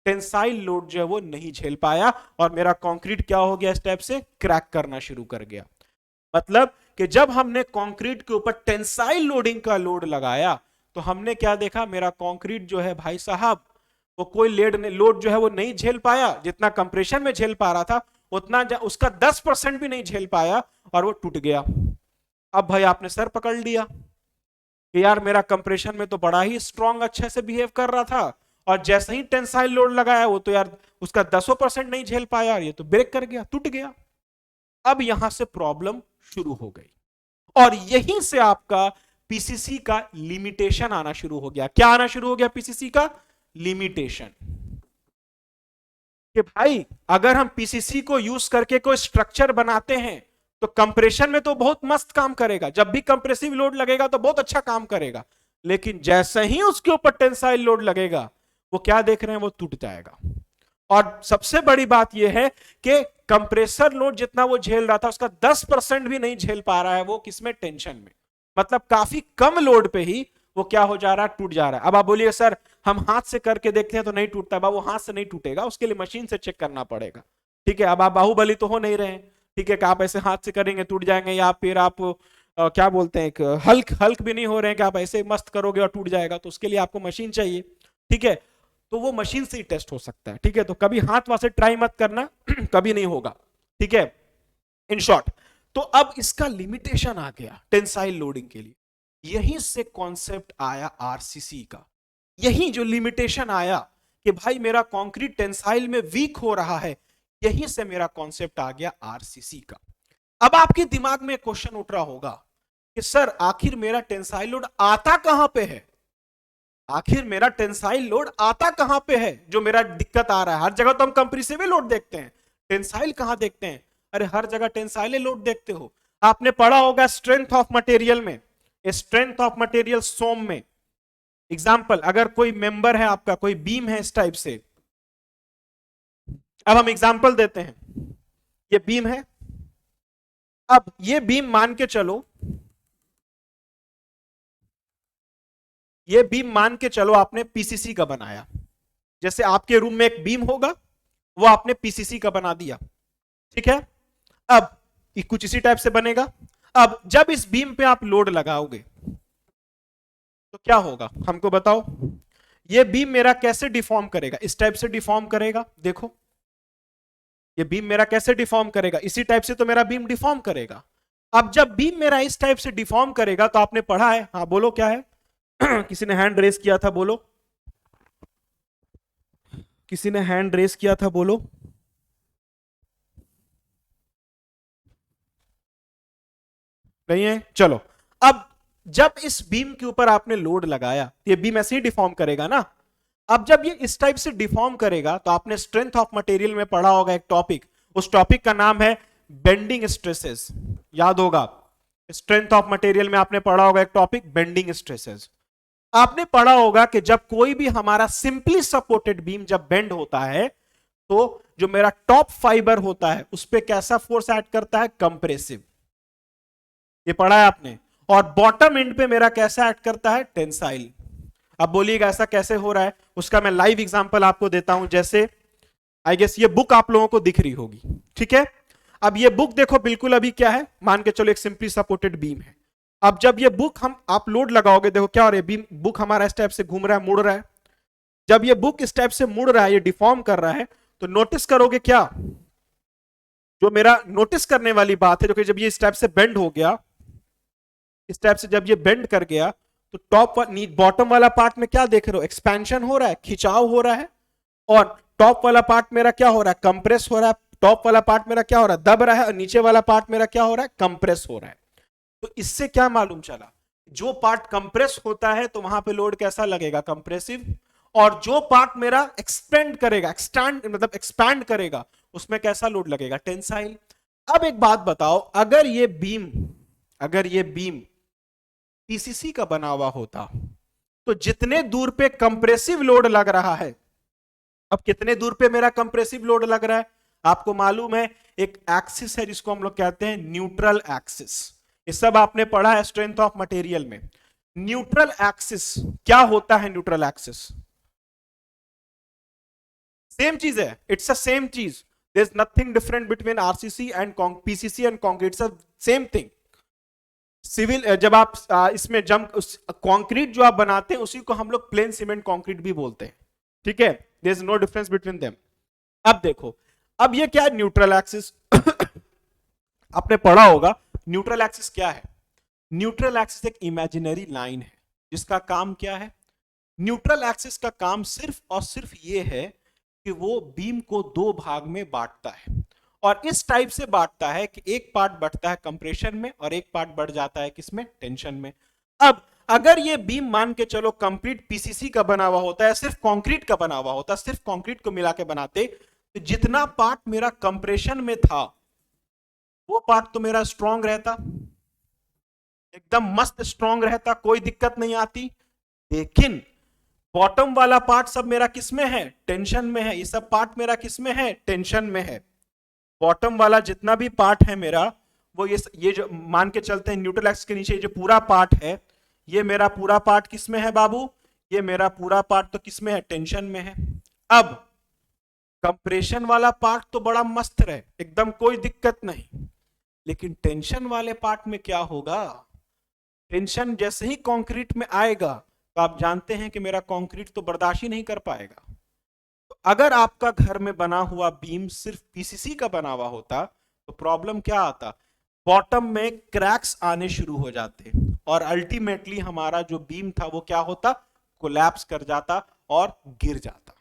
टेंसाइल लोड जो है वो नहीं झेल पाया, और मेरा कंक्रीट क्या हो गया, इस टाइप से क्रैक करना शुरू कर गया। मतलब कि जब हमने कंक्रीट के ऊपर टेंसाइल लोडिंग का लोड लगाया तो हमने क्या देखा, मेरा कंक्रीट जो है भाई साहब वो कोई लोड जो है वो नहीं झेल पाया, जितना कंप्रेशन में झेल पा रहा था उतना उसका 10% भी नहीं झेल पाया और वो टूट गया। अब भाई आपने सर पकड़ लिया कि यार मेरा कंप्रेशन में तो बड़ा ही स्ट्रांग अच्छे से बिहेव कर रहा था, और जैसे ही टेंसाइल लोड लगाया वो तो यार उसका 10% नहीं झेल पाया, ये तो ब्रेक कर गया, टूट गया। अब यहां से प्रॉब्लम शुरू हो गई, और यहीं से आपका पीसीसी का लिमिटेशन आना शुरू हो गया। क्या आना शुरू हो गया, पीसीसी का लिमिटेशन, कि भाई अगर हम पीसीसी को यूज करके कोई स्ट्रक्चर बनाते हैं तो कंप्रेशन में तो बहुत मस्त काम करेगा, जब भी कंप्रेसिव लोड लगेगा तो बहुत अच्छा काम करेगा, लेकिन जैसे ही उसके ऊपर टेंसाइल लोड लगेगा वो क्या देख रहे हैं, वो टूट जाएगा। और सबसे बड़ी बात यह है कि कंप्रेसर लोड जितना वो झेल रहा था उसका 10% भी नहीं झेल पा रहा है वो, किसमें, टेंशन में। मतलब काफी कम लोड पे ही वो क्या हो जा रहा है, टूट जा रहा है। अब आप बोलिए सर हम हाथ से करके देखते हैं तो नहीं टूटता, बाबू हाथ से नहीं टूटेगा, उसके लिए मशीन से चेक करना पड़ेगा, ठीक है। अब आप बाहुबली तो हो नहीं रहे हैं, ठीक है, कि आप ऐसे हाथ से करेंगे टूट जाएंगे, या फिर आप क्या बोलते हैं, एक हल्क हल्क भी नहीं हो रहे हैं कि आप ऐसे मस्त करोगे और टूट जाएगा, तो उसके लिए आपको मशीन चाहिए, ठीक है, तो वो मशीन से ही टेस्ट हो सकता है, ठीक है। तो कभी हाथ वहां से ट्राई मत करना कभी नहीं होगा, ठीक है। इन शॉर्ट, तो अब इसका लिमिटेशन आ गया टेंसाइल लोडिंग के लिए, यहीं से कॉन्सेप्ट आया आरसीसी का। यही जो लिमिटेशन आया कि भाई मेरा कंक्रीट टेंसाइल में वीक हो रहा है, यहीं से मेरा कॉन्सेप्ट आ गया आरसीसी का। अब आपके दिमाग में क्वेश्चन उठ रहा होगा कि सर आखिर मेरा टेंसाइल लोड आता कहां पे है, आखिर मेरा टेंसाइल लोड आता कहां पे है जो मेरा दिक्कत आ रहा है। हर जगह तो हम कंप्रेसिव लोड देखते हैं, टेंसाइल कहां देखते हैं, अरे हर जगह टेंसाइल लोड देखते हो। आपने पढ़ा होगा स्ट्रेंथ ऑफ मटेरियल में, स्ट्रेंथ ऑफ मटेरियल सोम में, एग्जाम्पल अगर कोई मेंबर है आपका, कोई बीम है इस टाइप से, अब हम एग्जाम्पल देते हैं, ये बीम है, अब ये बीम मान के चलो, ये बीम मान के चलो आपने पीसीसी का बनाया, जैसे आपके रूम में एक बीम होगा वो आपने पीसीसी का बना दिया, ठीक है। अब कुछ इसी टाइप से बनेगा। अब जब इस बीम पे आप लोड लगाओगे तो क्या होगा, हमको बताओ, ये बीम मेरा कैसे डिफॉर्म करेगा, इस टाइप से डिफॉर्म करेगा, देखो ये बीम मेरा कैसे डिफॉर्म करेगा, इसी टाइप से तो मेरा बीम डिफॉर्म करेगा। अब जब बीम मेरा इस टाइप से डिफॉर्म करेगा तो आपने पढ़ा है, हाँ बोलो क्या है किसी ने हैंड रेस किया था, बोलो, किसी ने हैंड रेस किया था, बोलो। नहीं है, चलो। अब जब इस बीम के ऊपर आपने लोड लगाया तो ये बीम ऐसे ही डिफॉर्म करेगा ना। अब जब ये इस टाइप से डिफॉर्म करेगा तो आपने स्ट्रेंथ ऑफ मटेरियल में पढ़ा होगा एक टॉपिक, उस टॉपिक का नाम है बेंडिंग स्ट्रेसेस, याद होगा। स्ट्रेंथ ऑफ मटेरियल में आपने पढ़ा होगा एक टॉपिक बेंडिंग स्ट्रेसेस। आपने पढ़ा होगा कि जब कोई भी हमारा सिंपली सपोर्टेड बीम जब बेंड होता है तो जो मेरा टॉप फाइबर होता है उस पर कैसा फोर्स ऐड करता है, कंप्रेसिव, ये पढ़ा है आपने। और बॉटम एंड पे मेरा कैसा ऐड करता है, टेंसाइल। अब बोलिएगा ऐसा कैसे हो रहा है, उसका मैं लाइव एग्जांपल आपको देता हूं। जैसे आई गेस ये बुक आप लोगों को दिख रही होगी, ठीक है। अब ये बुक देखो बिल्कुल अभी क्या है, मान के चलो एक सिंपली सपोर्टेड बीम है। अब जब ये बुक हम आप लोड लगाओगे, देखो क्या हो रहा है, बीम बुक हमारा इस टाइप से घूम रहा है, मुड़ रहा है। जब ये बुक इस टाइप से मुड़ रहा है, ये डिफॉर्म कर रहा है, तो नोटिस करोगे क्या, जो मेरा नोटिस करने वाली बात है, जो कि जब ये इस टाइप से बेंड हो गया, इस टाइप से जब ये बेंड कर गया, तो टॉप बॉटम वाला पार्ट में क्या देख रहे हो, एक्सपेंशन हो रहा है, खिंचाव हो रहा है। और टॉप वाला पार्ट मेरा क्या हो रहा है, कंप्रेस हो रहा है। टॉप वाला पार्ट मेरा क्या हो रहा है, दब रहा है। और नीचे वाला पार्ट मेरा क्या हो रहा है, कंप्रेस हो रहा है। तो इससे क्या मालूम चला, जो पार्ट कंप्रेस होता है तो वहां पे लोड कैसा लगेगा, कंप्रेसिव। और जो पार्ट मेरा एक्सपेंड करेगा, एक्सटैंड मतलब एक्सपैंड करेगा, उसमें कैसा लोड लगेगा, टेंसाइल। अब एक बात बताओ, अगर ये बीम पीसीसी का बना हुआ होता, तो जितने दूर पे कंप्रेसिव लोड लग रहा है, अब कितने दूर पे मेरा कंप्रेसिव लोड लग रहा है, आपको मालूम है एक एक्सिस है जिसको हम लोग कहते हैं न्यूट्रल एक्सिस। ये सब आपने पढ़ा है स्ट्रेंथ ऑफ मटेरियल में। न्यूट्रल एक्सिस क्या होता है, न्यूट्रल एक्सिस सेम चीज है, इट्स अ सेम चीज, there is nothing different between RCC and PCC and concrete, same thing. Civil जब आप इसमें जंप कंक्रीट जो आप बनाते हैं उसी को हम लोग प्लेन सीमेंट कंक्रीट भी बोलते हैं, ठीक है। There is no difference between them. अब देखो, अब ये क्या है, न्यूट्रल एक्सिस। आपने पढ़ा होगा न्यूट्रल एक्सिस क्या है। न्यूट्रल एक्सिस एक इमेजिनरी लाइन है जिसका काम क्या है, न्यूट्रल एक्सिस का काम सिर्फ और सिर्फ ये है कि वो बीम को दो भाग में बांटता है। और इस टाइप से बांटता है कि एक पार्ट बढ़ता है कंप्रेशन में और एक पार्ट बढ़ जाता है किसमें, टेंशन में। अब अगर ये बीम मान के चलो कंप्लीट पीसीसी का बना हुआ होता है, सिर्फ कंक्रीट का बना हुआ होता, सिर्फ कंक्रीट को मिला के बनाते, तो जितना पार्ट मेरा कंप्रेशन में था वो पार्ट तो मेरा स्ट्रांग रहता, एकदम मस्त स्ट्रांग रहता, कोई दिक्कत नहीं आती। लेकिन बॉटम वाला पार्ट सब मेरा किसमें है, टेंशन में है। ये सब पार्ट मेरा किसमें है, टेंशन में है। बॉटम वाला जितना भी पार्ट है मेरा, वो ये जो मान के चलते हैं न्यूट्रल एक्सिस के नीचे जो पूरा पार्ट है, ये मेरा पूरा पार्ट किसमें है बाबू, ये मेरा पूरा पार्ट तो किसमें है, टेंशन में है। अब कंप्रेशन वाला पार्ट तो बड़ा मस्त रहे, एकदम कोई दिक्कत नहीं। लेकिन टेंशन वाले पार्ट में क्या होगा, टेंशन जैसे ही कंक्रीट में आएगा तो आप जानते हैं कि मेरा कंक्रीट तो बर्दाश्त ही नहीं कर पाएगा। तो अगर आपका घर में बना हुआ बीम सिर्फ पीसीसी का बना हुआ होता तो प्रॉब्लम क्या आता, बॉटम में क्रैक्स आने शुरू हो जाते और अल्टीमेटली हमारा जो बीम था वो क्या होता, कोलैप्स कर जाता और गिर जाता।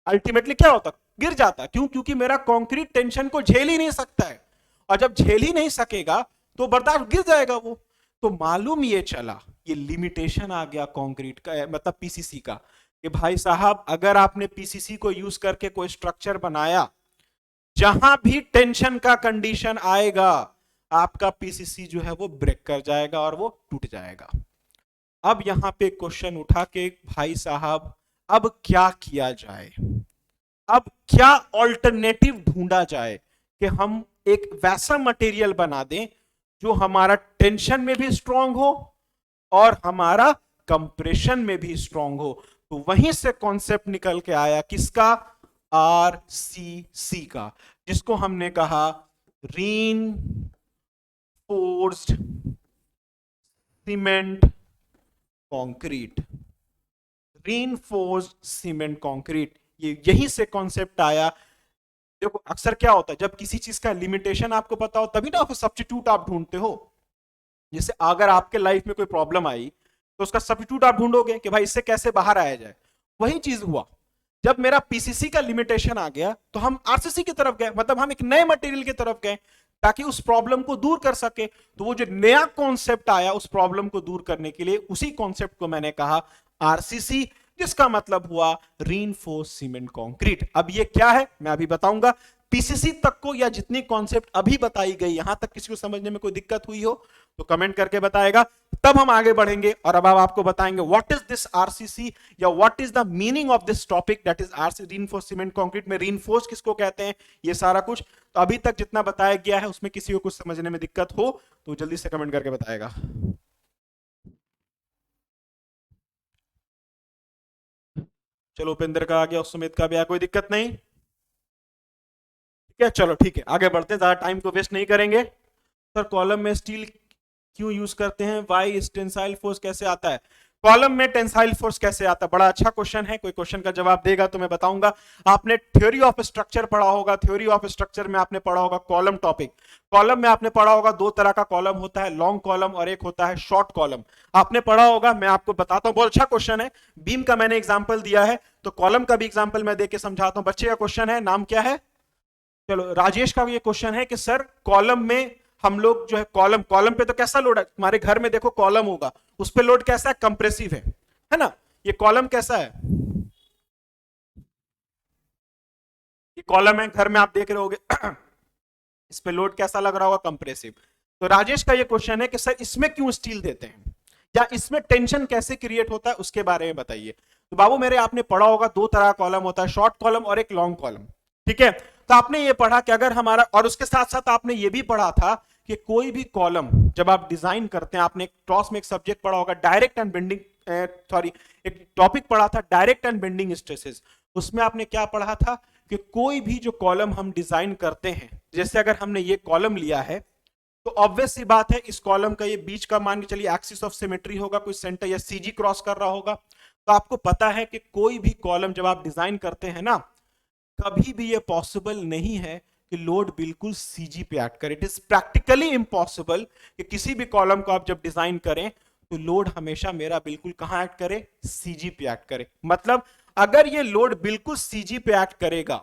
अल्टीमेटली क्या होता, गिर जाता। क्यों, क्योंकि मेरा कंक्रीट टेंशन को झेल ही नहीं सकता है, और जब झेल ही नहीं सकेगा तो बर्दाश्त, गिर जाएगा वो। तो मालूम ये चला, ये लिमिटेशन आ गया कंक्रीट का, मतलब पीसीसी का, कि भाई साहब अगर आपने पीसीसी को यूज करके कोई स्ट्रक्चर बनाया, जहां भी टेंशन का कंडीशन आएगा आपका पीसीसी जो है वो ब्रेक कर जाएगा और वो टूट जाएगा। अब यहां पे क्वेश्चन उठा के भाई साहब अब क्या किया जाए, अब क्या ऑल्टरनेटिव ढूंढा जाए कि हम एक वैसा मटेरियल बना दें जो हमारा टेंशन में भी स्ट्रांग हो और हमारा कंप्रेशन में भी स्ट्रांग हो। तो वहीं से कॉन्सेप्ट निकल के आया किसका, आरसीसी का, जिसको हमने कहा reinforced cement concrete. Reinforced cement concrete, ये यहीं से कॉन्सेप्ट आया। देखो अक्सर क्या होता है, जब किसी चीज का लिमिटेशन आपको पता हो तभी ना सब्स्टिट्यूट आप ढूंढते हो। जैसे अगर आपके लाइफ में कोई प्रॉब्लम आई तो उसका सब्स्टिट्यूट आप ढूंढोगे कि भाई इससे कैसे बाहर आया जाए। वही चीज हुआ, जब मेरा पीसीसी का लिमिटेशन आ गया तो हम आरसीसी की तरफ गए, मतलब हम एक नए मटेरियल की तरफ गए ताकि उस प्रॉब्लम को दूर कर सके। तो वो जो नया कॉन्सेप्ट आया उस प्रॉब्लम को दूर करने के लिए, उसी कॉन्सेप्ट को मैंने कहा आरसीसी, जिसका मतलब हुआ रीइंफोर्स्ड सीमेंट कंक्रीट। अब ये क्या है मैं अभी बताऊंगा। पीसीसी तक को या जितनी कॉन्सेप्ट अभी बताई गई, यहां तक किसी को समझने में कोई दिक्कत हुई हो तो कमेंट करके बताएगा, तब हम आगे बढ़ेंगे। और अब आपको बताएंगे व्हाट इज दिस आरसीसी या what is the meaning of this topic, that is RC, reinforced cement concrete में रीइंफोर्स किसको कहते हैं, ये सारा कुछ। तो अभी तक जितना बताया गया है उसमें किसी को कुछ समझने में दिक्कत हो तो जल्दी से कमेंट करके बताएगा। चलो उपेंद्र का आ गया, सुमित का भी आ, कोई दिक्कत नहीं। ठीक है, चलो ठीक है, आगे बढ़ते हैं, ज्यादा टाइम को वेस्ट नहीं करेंगे। सर कॉलम में स्टील क्यों यूज करते हैं, वाई टेंसाइल फोर्स कैसे आता है, कॉलम में टेंसाइल फोर्स कैसे आता है, बड़ा अच्छा क्वेश्चन है, कोई क्वेश्चन का जवाब देगा तो मैं बताऊंगा। आपने थ्योरी ऑफ स्ट्रक्चर पढ़ा होगा, थ्योरी ऑफ स्ट्रक्चर में आपने पढ़ा होगा कॉलम टॉपिक, कॉलम में आपने पढ़ा होगा दो तरह का कॉलम होता है, लॉन्ग कॉलम और एक होता है शॉर्ट कॉलम, आपने पढ़ा होगा। मैं आपको बताता हूं, बहुत अच्छा क्वेश्चन है, बीम का मैंने एग्जाम्पल दिया है तो कॉलम का भी एग्जाम्पल मैं देके समझाता हूं। बच्चे का क्वेश्चन है, नाम क्या है, चलो राजेश का ये क्वेश्चन है कि सर कॉलम में हम लोग जो है कॉलम, कॉलम पे तो कैसा लोड है, तुम्हारे घर में देखो कॉलम होगा, उस पे लोड कैसा है, कंप्रेसिव है ना, ये कॉलम कैसा है, ये कॉलम है, घर में आप देख रहे होगे इस पे लोड कैसा लग रहा होगा, कंप्रेसिव। तो राजेश का ये क्वेश्चन है कि सर इसमें क्यों स्टील देते हैं, या इसमें टेंशन कैसे क्रिएट होता है उसके बारे में बताइए। तो बाबू मेरे आपने पढ़ा होगा दो तरह का कॉलम होता है, शॉर्ट कॉलम और एक लॉन्ग कॉलम, ठीक है। तो आपने ये पढ़ा कि अगर हमारा, और उसके साथ साथ आपने ये भी पढ़ा था कि कोई भी कॉलम जब आप डिजाइन करते हैं, आपने टॉस में एक सब्जेक्ट पढ़ा होगा डायरेक्ट एंड बेंडिंग, सॉरी एक टॉपिक पढ़ा था डायरेक्ट एंड बेंडिंग स्ट्रेसेस, उसमें आपने क्या पढ़ा था कि कोई भी जो कॉलम हम डिजाइन करते हैं, जैसे अगर हमने ये कॉलम लिया है तो ऑब्वियस सी बात है इस कॉलम का ये बीच का मान के चलिए एक्सिस ऑफ सिमेट्री होगा, कोई सेंटर या सीजी क्रॉस कर रहा होगा। तो आपको पता है कि कोई भी कॉलम जब आप डिजाइन करते हैं ना, कभी भी ये पॉसिबल नहीं है कि लोड बिल्कुल सीजी पे एक्ट करे, इट इज प्रैक्टिकली इम्पॉसिबल कि किसी भी कॉलम को आप जब डिजाइन करें तो लोड हमेशा मेरा बिल्कुल कहां एक्ट करे, सीजी पे एक्ट करे। मतलब अगर ये लोड बिल्कुल सीजी पे एक्ट करेगा,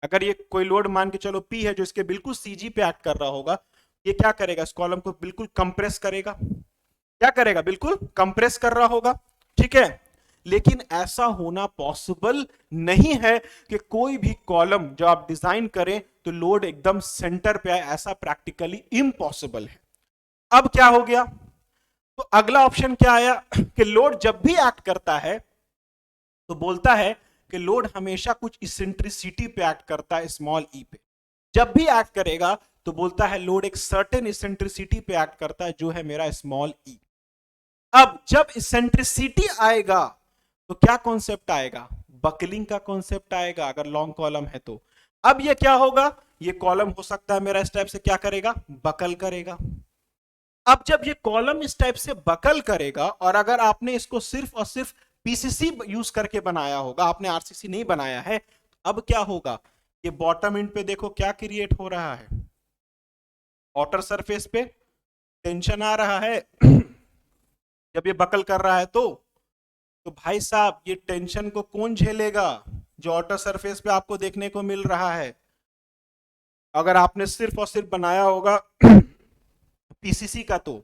अगर ये कोई लोड मान के चलो पी है जो इसके बिल्कुल सीजी पे एक्ट कर रहा होगा, ये क्या करेगा, इस कॉलम को बिल्कुल कंप्रेस करेगा, क्या करेगा, बिल्कुल कंप्रेस कर रहा होगा, ठीक है। लेकिन ऐसा होना पॉसिबल नहीं है कि कोई भी कॉलम जो आप डिजाइन करें तो लोड एकदम सेंटर पे आए, ऐसा प्रैक्टिकली इम्पॉसिबल है। अब क्या हो गया, तो अगला ऑप्शन क्या आया कि लोड जब भी एक्ट करता है तो बोलता है कि लोड हमेशा कुछ इसेंट्रिसिटी पे एक्ट करता है, स्मॉल ई पे, जब भी एक्ट करेगा तो बोलता है लोड एक सर्टेन इसेंट्रिसिटी पे एक्ट करता है जो है मेरा स्मॉल ई। अब जब इसेंट्रिसिटी आएगा तो क्या कॉन्सेप्ट आएगा, बकलिंग का कॉन्सेप्ट आएगा, अगर लॉन्ग कॉलम है तो। अब ये क्या होगा, ये कॉलम हो सकता है मेरा इस टाइप से क्या करेगा, बकल करेगा। अब जब ये कॉलम इस टाइप से बकल करेगा, और अगर आपने इसको सिर्फ और सिर्फ पीसीसी यूज करके बनाया होगा, आपने आरसीसी नहीं बनाया है, अब क्या होगा, ये बॉटम एंड पे देखो क्या क्रिएट हो रहा है, आउटर सरफेस पे टेंशन आ रहा है जब ये बकल कर रहा है तो भाई साहब ये टेंशन को कौन झेलेगा, जो आउटर सरफेस पे आपको देखने को मिल रहा है। अगर आपने सिर्फ और सिर्फ बनाया होगा पीसीसी का तो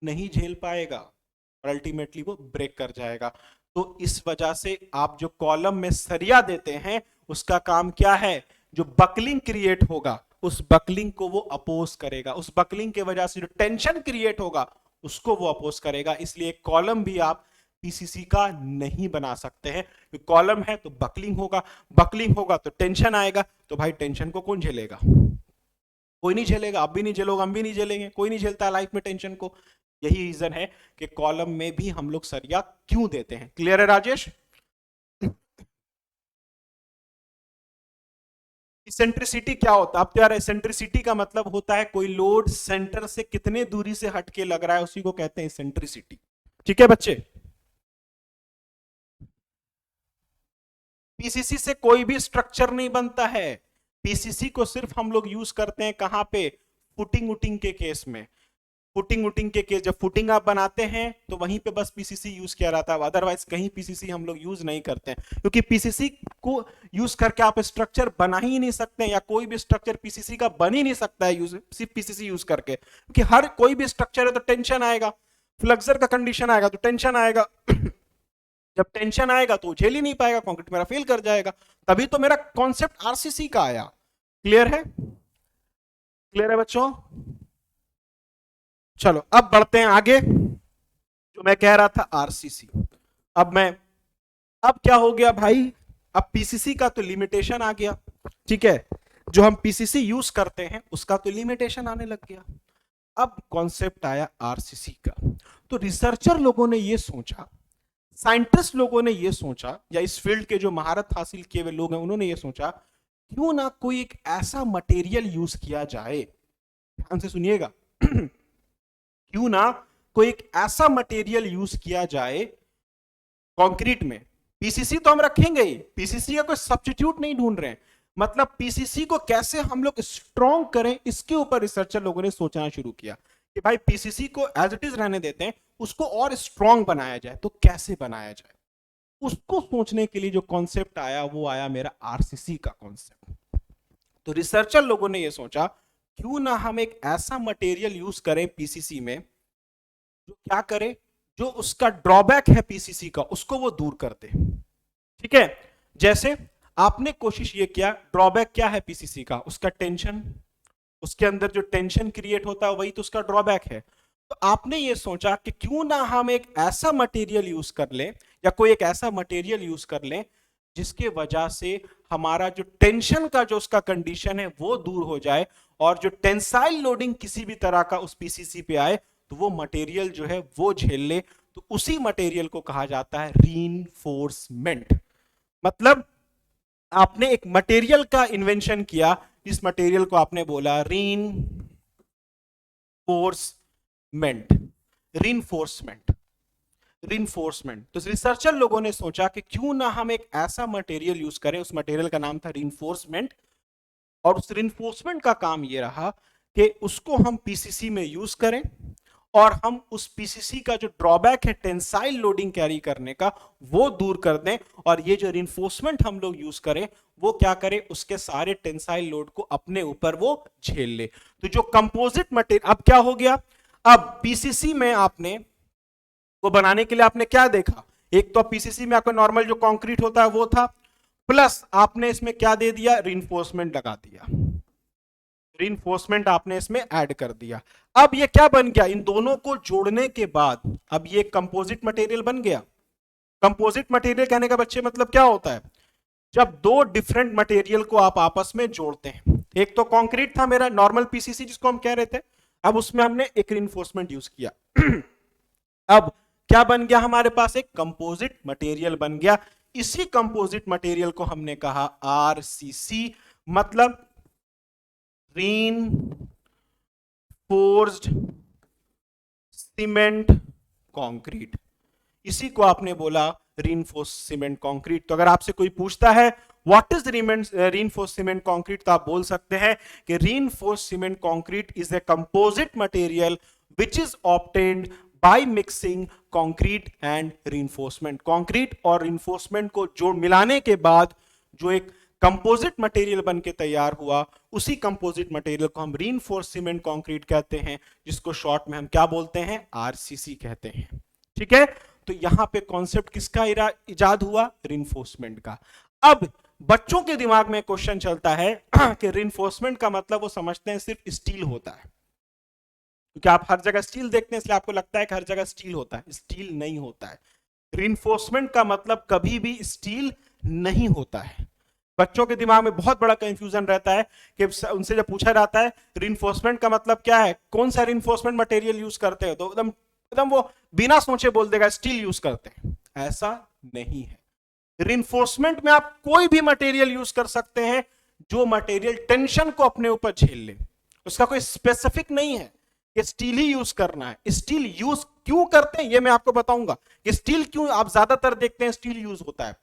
नहीं झेल पाएगा और अल्टीमेटली वो ब्रेक कर जाएगा। तो इस वजह से आप जो कॉलम में सरिया देते हैं उसका काम क्या है, जो बकलिंग क्रिएट होगा उस बकलिंग को वो अपोज करेगा, उस बकलिंग के वजह से जो टेंशन क्रिएट होगा उसको वो अपोज करेगा। इसलिए कॉलम भी आप पीसीसी का नहीं बना सकते हैं, कॉलम है तो बकलिंग होगा, बकलिंग होगा तो टेंशन आएगा, तो भाई टेंशन को कौन झेलेगा, कोई नहीं झेलेगा, आप भी नहीं झेलोगे, हम भी नहीं झेलेंगे, कोई नहीं झेलता लाइफ में टेंशन को। यही रीजन है कि कॉलम में भी हम लोग सरिया क्यों देते हैं। क्लियर है राजेश। इसेंट्रिसिटी क्या होता है, अब यार इसेंट्रिसिटी का मतलब होता है कोई लोड सेंटर से कितने दूरी से हटके लग रहा है, उसी को कहते हैं इसेंट्रिसिटी। ठीक है बच्चे, पीसीसी से कोई भी स्ट्रक्चर नहीं बनता है, पीसीसी को सिर्फ हम लोग यूज करते हैं कहां पे, फुटिंग उटिंग के केस में, फुटिंग उटिंग के केस, जब फुटिंग आप बनाते हैं तो वहीं पे बस पीसीसी यूज किया जाता है, अदरवाइज कहीं पीसीसी हम लोग यूज नहीं करते हैं, क्योंकि पीसीसी को यूज करके आप स्ट्रक्चर बना ही नहीं सकते हैं, या कोई भी स्ट्रक्चर पीसीसी का बन ही नहीं सकता है यूज सिर्फ पीसीसी यूज करके, क्योंकि हर कोई भी स्ट्रक्चर है तो टेंशन आएगा, फ्लक्सर का कंडीशन आएगा तो टेंशन आएगा जब टेंशन आएगा तो झेल ही नहीं पाएगा, कंक्रीट मेरा फेल कर जाएगा। तभी तो मेरा कॉन्सेप्ट आरसीसी का आया। क्लियर है, क्लियर है बच्चों। चलो अब बढ़ते हैं आगे, जो मैं कह रहा था आरसीसी। अब क्या हो गया भाई, अब पीसीसी का तो लिमिटेशन आ गया, ठीक है, जो हम पीसीसी यूज करते हैं उसका तो लिमिटेशन आने लग गया। अब कॉन्सेप्ट आया आरसीसी का, तो रिसर्चर लोगों ने ये सोचा साइंटिस्ट लोगों ने यह सोचा, या इस फील्ड के जो महारत हासिल किए हुए लोग हैं उन्होंने ये सोचा, क्यों ना कोई एक ऐसा मटेरियल यूज किया जाए, ध्यान से सुनिएगा, क्यों ना कोई एक ऐसा मटेरियल यूज किया जाए कंक्रीट में। पीसीसी तो हम रखेंगे ही, पीसीसी का कोई सब्स्टिट्यूट नहीं ढूंढ रहे हैं, मतलब पीसीसी को कैसे हम लोग स्ट्रॉन्ग करें, इसके ऊपर रिसर्चर लोगों ने सोचना शुरू किया कि भाई पीसीसी को एज इट इज रहने देते हैं, उसको और स्ट्रॉन्ग बनाया जाए, तो कैसे बनाया जाए। उसको सोचने के लिए जो कॉन्सेप्ट आया वो आया मेरा आरसीसी का कॉन्सेप्ट। तो रिसर्चर लोगों ने ये सोचा, क्यों ना हम एक ऐसा मटेरियल यूज करें पीसीसी में जो क्या करे, जो उसका ड्रॉबैक है पीसीसी का उसको वो दूर कर दे। ठीक है, जैसे आपने कोशिश ये किया, ड्रॉबैक क्या है पीसीसी का, उसका टेंशन, उसके अंदर जो टेंशन क्रिएट होता है वही तो उसका ड्रॉबैक है। तो आपने ये सोचा कि क्यों ना हम एक ऐसा मटेरियल यूज कर लें, या कोई एक ऐसा मटेरियल यूज कर लें जिसके वजह से हमारा जो टेंशन का जो उसका कंडीशन है वो दूर हो जाए, और जो टेंसाइल लोडिंग किसी भी तरह का उस पीसीसी पे आए तो वो मटेरियल जो है वो झेल ले। तो उसी मटेरियल को कहा जाता है रीइंफोर्समेंट। मतलब आपने एक मटेरियल का इन्वेंशन किया, इस मटेरियल को आपने बोला रीइंफोर्समेंट। Reinforcement, reinforcement. तो रिसर्चर लोगों ने सोचा कि क्यों ना हम एक ऐसा मटेरियल यूज करें, उस मटेरियल का नाम था रीइंफोर्समेंट, और उस रीइंफोर्समेंट का काम ये रहा कि उसको हम पीसीसी में यूज करें, और हम उस पीसीसी का जो ड्रॉबैक है टेंसाइल लोडिंग कैरी करने का वो दूर कर दें, और ये जो रीइंफोर्समेंट हम लोग यूज करें वो क्या करे, उसके सारे टेंसाइल लोड को अपने ऊपर वो झेल ले। तो जो कंपोजिट मटेरियल, अब क्या हो गया, अब पीसीसी में आपने वो बनाने के लिए आपने क्या देखा, एक तो पीसीसी में आपका नॉर्मल जो कंक्रीट होता है वो था, प्लस आपने इसमें क्या दे दिया, रीइंफोर्समेंट लगा दिया, रीइंफोर्समेंट आपने इसमें ऐड कर दिया। अब ये क्या बन गया, इन दोनों को जोड़ने के बाद अब ये कंपोजिट मटेरियल बन गया। कंपोजिट मटेरियल कहने का बच्चे मतलब क्या होता है, जब दो डिफरेंट मटेरियल को आप आपस में जोड़ते हैं, एक तो कंक्रीट था मेरा नॉर्मल पीसीसी जिसको हम कह रहे थे, अब उसमें हमने एक रीइंफोर्समेंट यूज किया, अब क्या बन गया, हमारे पास एक कंपोजिट मटेरियल बन गया। इसी कंपोजिट मटेरियल को हमने कहा आरसीसी, मतलब रीइंफोर्स्ड सीमेंट कंक्रीट। इसी को आपने बोला रीइंफोर्स्ड सीमेंट कंक्रीट। तो अगर आपसे कोई पूछता है what is reinforced cement concrete, तो आप बोल सकते हैं कि reinforced cement concrete is a composite material which is obtained by mixing concrete and reinforcement. Concrete और रीइंफोर्समेंट को जोड़ मिलाने के बाद जो एक कंपोजिट मटेरियल बन के तैयार हुआ, उसी कंपोजिट मटेरियल को हम रीइंफोर्स्ड सीमेंट कंक्रीट कहते हैं, जिसको शॉर्ट में हम क्या बोलते हैं, आरसीसी कहते हैं। ठीक है, तो यहां पे कॉन्सेप्ट किसका इजाद हुआ, रीइंफोर्समेंट का। अब बच्चों के दिमाग में क्वेश्चन चलता है कि रीइंफोर्समेंट का मतलब वो समझते हैं सिर्फ स्टील होता है, क्योंकि आप हर जगह स्टील देखते हैं इसलिए आपको लगता है कि हर जगह स्टील होता है, स्टील नहीं होता है। रीइंफोर्समेंट का मतलब कभी भी स्टील नहीं होता है। बच्चों के दिमाग में बहुत बड़ा कंफ्यूजन रहता है कि उनसे जब पूछा जाता है रीइंफोर्समेंट का मतलब क्या है, कौन सा रीइंफोर्समेंट मटेरियल यूज करते हो, तो एकदम वो बिना सोचे बोल देगा स्टील यूज करते हैं। ऐसा नहीं है, रीइंफोर्समेंट में आप कोई भी मटेरियल यूज कर सकते हैं जो मटेरियल टेंशन को अपने ऊपर झेल ले, उसका कोई स्पेसिफिक नहीं है कि स्टील ही यूज करना है। स्टील यूज क्यों करते हैं ये मैं आपको बताऊंगा, कि स्टील क्यों आप ज्यादातर देखते हैं स्टील यूज होता है,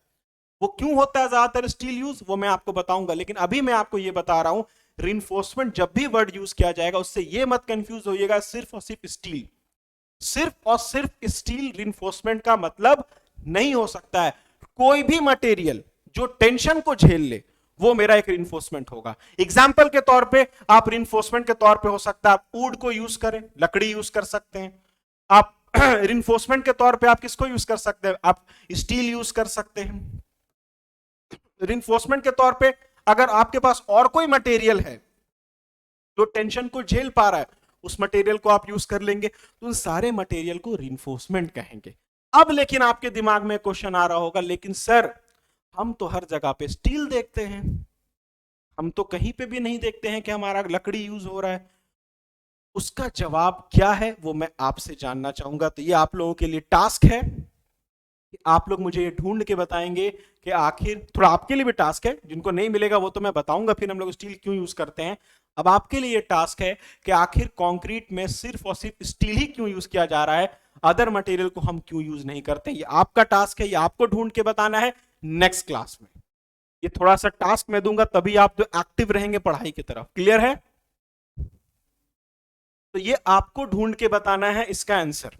वो क्यों होता है ज्यादातर स्टील यूज, वो मैं आपको बताऊंगा। लेकिन अभी मैं आपको ये बता रहा हूं, रीइंफोर्समेंट जब भी वर्ड यूज किया जाएगा उससे ये मत कंफ्यूज होइएगा सिर्फ और सिर्फ स्टील, सिर्फ और सिर्फ स्टील रीइंफोर्समेंट का मतलब नहीं हो सकता है। कोई भी मटेरियल जो टेंशन को झेल ले वो मेरा एक रीइंफोर्समेंट होगा। एग्जाम्पल के तौर पे आप रीइंफोर्समेंट के तौर पे हो सकता है आप वुड को यूज करें, लकड़ी यूज कर सकते हैं आप। रीइंफोर्समेंट के तौर पे आप किसको यूज कर सकते हैं, आप स्टील यूज कर सकते हैं। रीइंफोर्समेंट के तौर पे अगर आपके पास और कोई मटेरियल है जो टेंशन को झेल पा रहा है, उस मटेरियल को आप यूज कर लेंगे, तो उन सारे मटेरियल को रीइंफोर्समेंट कहेंगे। अब लेकिन आपके दिमाग में क्वेश्चन आ रहा होगा, लेकिन सर हम तो हर जगह पे स्टील देखते हैं, हम तो कहीं पे भी नहीं देखते हैं कि हमारा लकड़ी यूज हो रहा है। उसका जवाब क्या है वो मैं आपसे जानना चाहूंगा। तो ये आप लोगों के लिए टास्क है आप लोग मुझे ये ढूंढ के बताएंगे कि आखिर, थोड़ा आपके लिए भी टास्क है, जिनको नहीं मिलेगा वो तो मैं बताऊंगा फिर हम लोग स्टील क्यों यूज करते हैं। अब आपके लिए टास्क है कि आखिर कंक्रीट में सिर्फ और सिर्फ स्टील ही क्यों यूज किया जा रहा है, अदर मटेरियल को हम क्यों यूज नहीं करते। ये आपका टास्क है, ये आपको ढूंढ के बताना है नेक्स्ट क्लास में। ये थोड़ा सा टास्क मैं दूंगा तभी आप जो एक्टिव रहेंगे पढ़ाई की तरफ। क्लियर है? तो ये आपको ढूंढ के बताना है इसका आंसर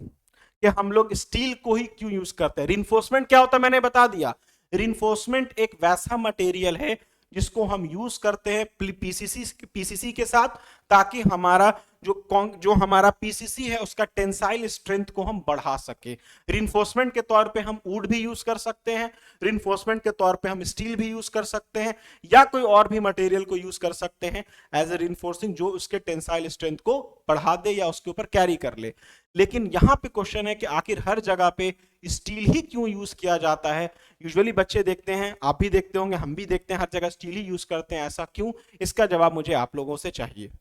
कि हम लोग स्टील को ही क्यों यूज करते हैं। रिइंफोर्समेंट क्या होता है मैंने बता दिया। रिइंफोर्समेंट एक वैसा मटेरियल है जिसको हम यूज करते हैं पीसीसी के साथ, ताकि हमारा जो हमारा पीसीसी है उसका टेंसाइल स्ट्रेंथ को हम बढ़ा सके। रिइंफोर्समेंट के तौर पे हम वुड भी यूज कर सकते हैं, रिइंफोर्समेंट के तौर पे हम स्टील भी यूज कर सकते हैं, या कोई और भी मटेरियल को यूज कर सकते हैं एज ए रिइंफोर्सिंग, जो उसके टेंसाइल स्ट्रेंथ को बढ़ा दे या उसके ऊपर कैरी कर ले। लेकिन यहां पे क्वेश्चन है कि आखिर हर जगह पे स्टील ही क्यों यूज किया जाता है। यूजुअली बच्चे देखते हैं, आप भी देखते होंगे, हम भी देखते हैं, हर जगह स्टील ही यूज करते हैं, ऐसा क्यों? इसका जवाब मुझे आप लोगों से चाहिए।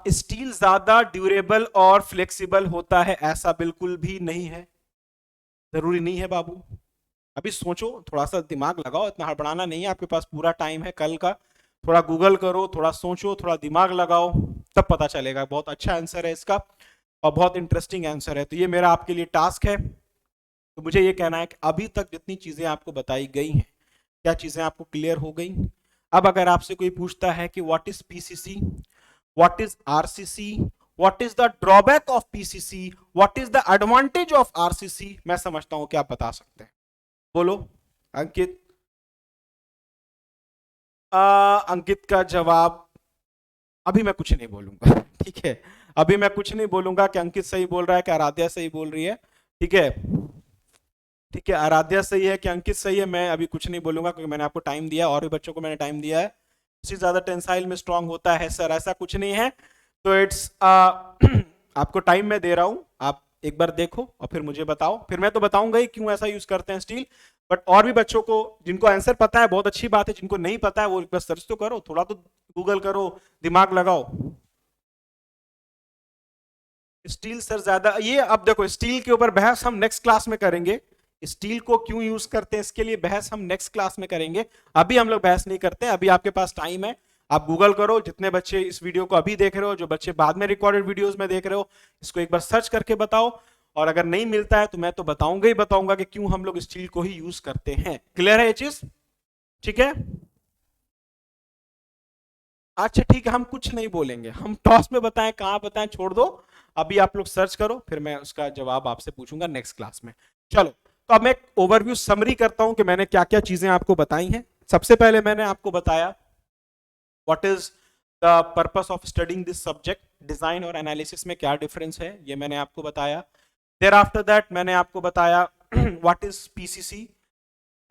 स्टील ज्यादा ड्यूरेबल और फ्लेक्सिबल होता है, ऐसा बिल्कुल भी नहीं है, जरूरी नहीं है बाबू। अभी सोचो, थोड़ा सा दिमाग लगाओ, इतना हड़बड़ाना नहीं है, आपके पास पूरा टाइम है कल का। थोड़ा गूगल करो, थोड़ा सोचो, थोड़ा दिमाग लगाओ, तब पता चलेगा। बहुत अच्छा आंसर है इसका और बहुत इंटरेस्टिंग आंसर है। तो ये मेरा आपके लिए टास्क है। तो मुझे ये कहना है कि अभी तक जितनी चीजें आपको बताई गई हैं, क्या चीजें आपको क्लियर हो गई? अब अगर आपसे कोई पूछता है कि what is PCC, what is RCC, what is the drawback of PCC, what is the advantage of RCC, मैं समझता हूं कि आप बता सकते हैं। बोलो अंकित। अंकित का जवाब, अभी मैं कुछ नहीं बोलूंगा ठीक है, अभी मैं कुछ नहीं बोलूंगा कि अंकित सही बोल रहा है कि आराध्या सही बोल रही है। ठीक है, ठीक है, आराध्या सही है कि अंकित सही है, मैं अभी कुछ नहीं बोलूंगा क्योंकि मैंने आपको टाइम दिया, और भी बच्चों को मैंने टाइम दिया है। इससे ज्यादा टेंसाइल में स्ट्रांग होता है सर, ऐसा कुछ नहीं है। तो इट्स आपको टाइम मैं दे रहा हूं, आप एक बार देखो और फिर मुझे बताओ। फिर मैं तो बताऊंगा ही क्यों ऐसा यूज करते हैं स्टील, बट और भी बच्चों को जिनको आंसर पता है बहुत अच्छी बात है, जिनको नहीं पता है वो एक बार सर्च तो करो, थोड़ा तो गूगल करो, दिमाग लगाओ। स्टील सर ज्यादा, ये अब देखो स्टील के ऊपर बहस हम नेक्स्ट क्लास में करेंगे। स्टील को क्यों यूज करते हैं इसके लिए बहस हम नेक्स्ट क्लास में करेंगे, अभी हम लोग बहस नहीं करते। अभी आपके पास टाइम है, आप गूगल करो, जितने बच्चे इस वीडियो को अभी देख रहे हो, जो बच्चे बाद में रिकॉर्डेड वीडियोस में देख रहे हो, इसको एक बार सर्च करके बताओ। और अगर नहीं मिलता है तो मैं तो बताऊंगा ही बताऊंगा कि क्यों हम लोग स्टील को ही यूज करते हैं। क्लियर है ये चीज? ठीक है, अच्छा ठीक है, हम कुछ नहीं बोलेंगे, हम टॉस में बताएं कहां बताएं छोड़ दो। अभी आप लोग सर्च करो, फिर मैं उसका जवाब आपसे पूछूंगा नेक्स्ट क्लास में। चलो, तो अब मैं ओवरव्यू समरी करता हूं कि मैंने क्या क्या चीजें आपको बताई हैं। सबसे पहले मैंने आपको बताया what is the purpose of studying this subject, design और एनालिसिस में क्या डिफरेंस है, ये मैंने आपको बताया। देयर आफ्टर दैट मैंने आपको बताया व्हाट इज पीसीसी,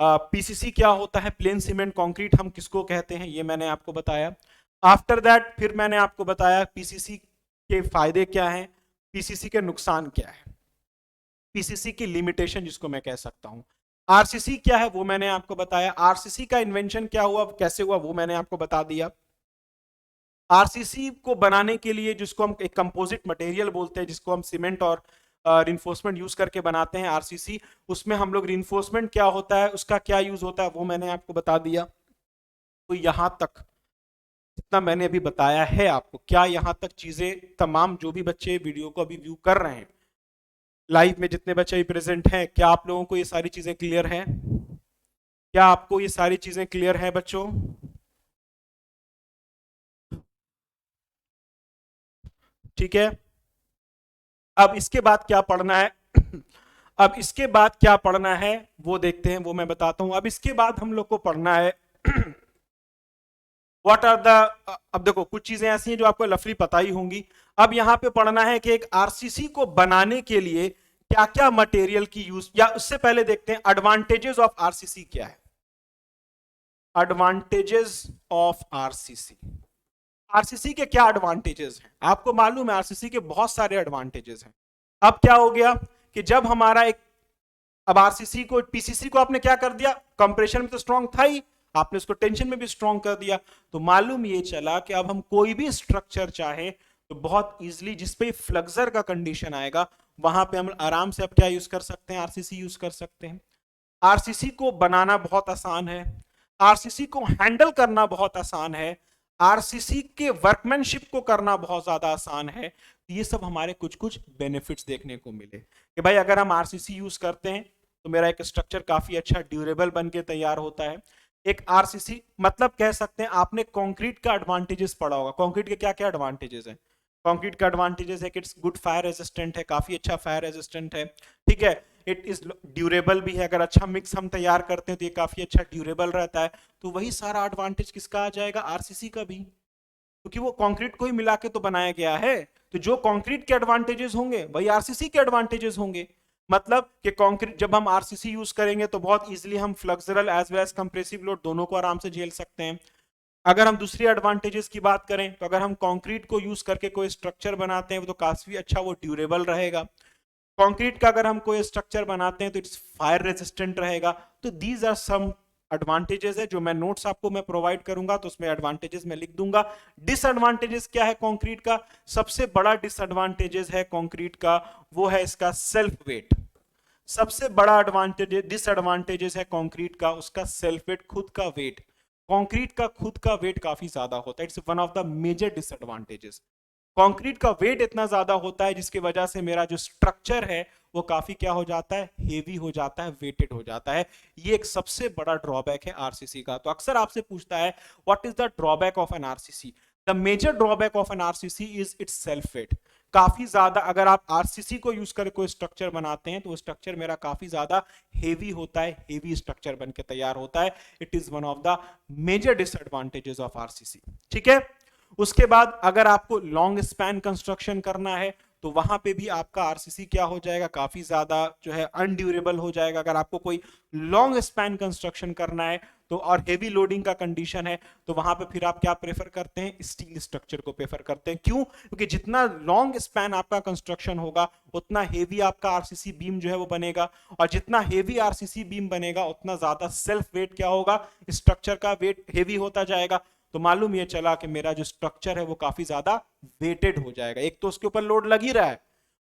पीसीसी क्या होता है, प्लेन सीमेंट कंक्रीट हम किसको कहते हैं, ये मैंने आपको बताया। आफ्टर दैट फिर मैंने आपको बताया पीसीसी के फायदे क्या हैं, पीसीसी के नुकसान क्या है, पीसीसी की लिमिटेशन जिसको मैं कह सकता हूं। आरसीसी क्या है वो मैंने आपको बताया, आरसीसी का इन्वेंशन क्या हुआ, कैसे हुआ, वो मैंने आपको बता दिया। आरसीसी को बनाने के लिए जिसको हम एक कंपोजिट मटेरियल बोलते हैं, जिसको हम सीमेंट और रिइंफोर्समेंट यूज करके बनाते हैं आरसीसी, उसमें हम लोग रिइंफोर्समेंट क्या होता है, उसका क्या यूज होता है, वो मैंने आपको बता दिया। तो यहां तक जितना मैंने अभी बताया है आपको, क्या यहां तक चीजें तमाम जो भी बच्चे वीडियो को अभी व्यू कर रहे हैं, लाइव में जितने बच्चे भी प्रेजेंट हैं, क्या आप लोगों को ये सारी चीजें क्लियर हैं? क्या आपको ये सारी चीजें क्लियर हैं बच्चों? ठीक है, अब इसके बाद क्या पढ़ना है अब इसके बाद क्या पढ़ना है वो देखते हैं, वो मैं बताता हूं। अब इसके बाद हम लोग को पढ़ना है व्हाट आर द, अब देखो कुछ चीजें ऐसी हैं जो आपको लफली पता ही होंगी। अब यहां पे पढ़ना है कि एक आरसीसी को बनाने के लिए क्या क्या मटेरियल की यूज, या उससे पहले देखते हैं एडवांटेजेस ऑफ आरसीसी क्या है। एडवांटेजेस ऑफ आरसीसी, आरसीसी के क्या एडवांटेजेस हैं? आपको मालूम है आरसीसी के बहुत सारे एडवांटेजेस हैं। अब क्या हो गया कि जब हमारा एक, अब आरसीसी को, पीसीसी को आपने क्या कर दिया, कंप्रेशन में तो स्ट्रांग था ही, आपने उसको टेंशन में भी स्ट्रांग कर दिया। तो मालूम ये चला कि अब हम कोई भी स्ट्रक्चर चाहे तो बहुत इजीली, जिसपे फ्लक्सर का कंडीशन आएगा वहां पे हम आराम से अब क्या यूज कर सकते हैं, आरसीसी यूज कर सकते हैं। आरसीसी को बनाना बहुत आसान है, आरसीसी को हैंडल करना बहुत आसान है, आरसीसी के वर्कमैनशिप को करना बहुत ज्यादा आसान है। ये सब हमारे कुछ कुछ बेनिफिट्स देखने को मिले कि भाई अगर हम आरसीसी यूज करते हैं तो मेरा एक स्ट्रक्चर काफी अच्छा ड्यूरेबल बन के तैयार होता है। एक आरसीसी मतलब कह सकते हैं, आपने कंक्रीट का एडवांटेजेस पढ़ा होगा। कंक्रीट के क्या क्या एडवांटेजेस हैं? कंक्रीट का एडवांटेजेस है कि इट्स गुड फायर रेजिस्टेंट है, काफी अच्छा फायर रेजिस्टेंट है, ठीक है। इट इज ड्यूरेबल भी है, अगर अच्छा मिक्स हम तैयार करते हैं तो ये काफी अच्छा ड्यूरेबल रहता है। तो वही सारा एडवांटेज किसका आ जाएगा, आरसीसी का भी, क्योंकि वो कंक्रीट को ही मिला के तो बनाया गया है। तो जो कंक्रीट के एडवांटेजेस होंगे वही आरसीसी के एडवांटेजेस होंगे। मतलब कि कंक्रीट जब हम आरसीसी यूज करेंगे तो बहुत इजीली हम flexural as well as compressive load दोनों को आराम से झेल सकते हैं। अगर हम दूसरी एडवांटेजेस की बात करें तो अगर हम कंक्रीट को यूज करके कोई स्ट्रक्चर बनाते हैं तो काफी अच्छा वो ड्यूरेबल रहेगा। कंक्रीट का अगर हम कोई स्ट्रक्चर बनाते हैं तो इट्स फायर रेजिस्टेंट रहेगा। तो दीज आर सम एडवांटेजेस है जो मैं नोट्स आपको मैं प्रोवाइड करूंगा तो उसमें एडवांटेजेस मैं लिख दूंगा। डिसएडवांटेजेस क्या है कंक्रीट का? सबसे बड़ा डिसएडवांटेजेस है कंक्रीट का वो है इसका सेल्फ वेट। सबसे बड़ा एडवांटेज डिसएडवांटेजेस है कंक्रीट का उसका सेल्फ वेट, खुद का वेट। कंक्रीट का खुद का वेट काफी ज्यादा होता है, it's one of the major disadvantages. Concrete का वेट इतना ज्यादा होता है जिसकी वजह से मेरा जो स्ट्रक्चर है वो काफी क्या हो जाता है, हेवी हो जाता है, वेटेड हो जाता है। ये एक सबसे बड़ा ड्रॉबैक है आरसीसी का। तो अक्सर आपसे पूछता है what is the drawback of an RCC? The major drawback of an RCC is its self weight. काफी ज्यादा अगर आप आरसीसी को यूज करके कोई स्ट्रक्चर बनाते हैं तो वो स्ट्रक्चर मेरा काफी ज्यादा हेवी होता है, हेवी स्ट्रक्चर बन के तैयार होता है। It is one of the major disadvantages of RCC, ठीक है। उसके बाद अगर आपको लॉन्ग स्पैन कंस्ट्रक्शन करना है तो वहां पे भी आपका आरसीसी क्या हो जाएगा, काफी ज्यादा जो है अनड्यूरेबल हो जाएगा। अगर आपको कोई लॉन्ग स्पैन कंस्ट्रक्शन करना है तो और हेवी लोडिंग का कंडीशन है तो वहां पे फिर आप क्या प्रेफर करते हैं, स्टील स्ट्रक्चर को प्रेफर करते हैं। क्यों? क्योंकि जितना लॉन्ग स्पैन आपका कंस्ट्रक्शन होगा उतना हेवी आपका आरसीसी बीम जो है वो बनेगा, और जितना हेवी आरसीसी बीम बनेगा उतना ज्यादा सेल्फ वेट क्या होगा, स्ट्रक्चर का वेट हेवी होता जाएगा। तो मालूम ये चला कि मेरा जो स्ट्रक्चर है वो काफी ज्यादा वेटेड हो जाएगा। एक तो उसके ऊपर लोड लग ही रहा है,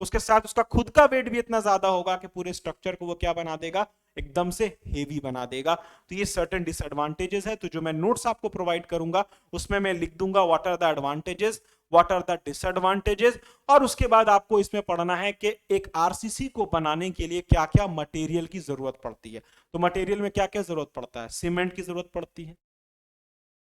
उसके साथ उसका खुद का वेट भी इतना ज्यादा होगा कि पूरे स्ट्रक्चर को वो क्या बना देगा, एकदम से हेवी बना देगा। तो ये सर्टेन डिसएडवांटेजेस है। तो जो मैं नोट्स आपको प्रोवाइड करूंगा उसमें मैं लिख दूंगा what are the advantages, what are the disadvantages, और उसके बाद आपको इसमें पढ़ना है कि एक आरसीसी को बनाने के लिए क्या क्या मटेरियल की जरूरत पड़ती है। तो मटेरियल में क्या क्या जरूरत पड़ता है, सीमेंट की जरूरत पड़ती है,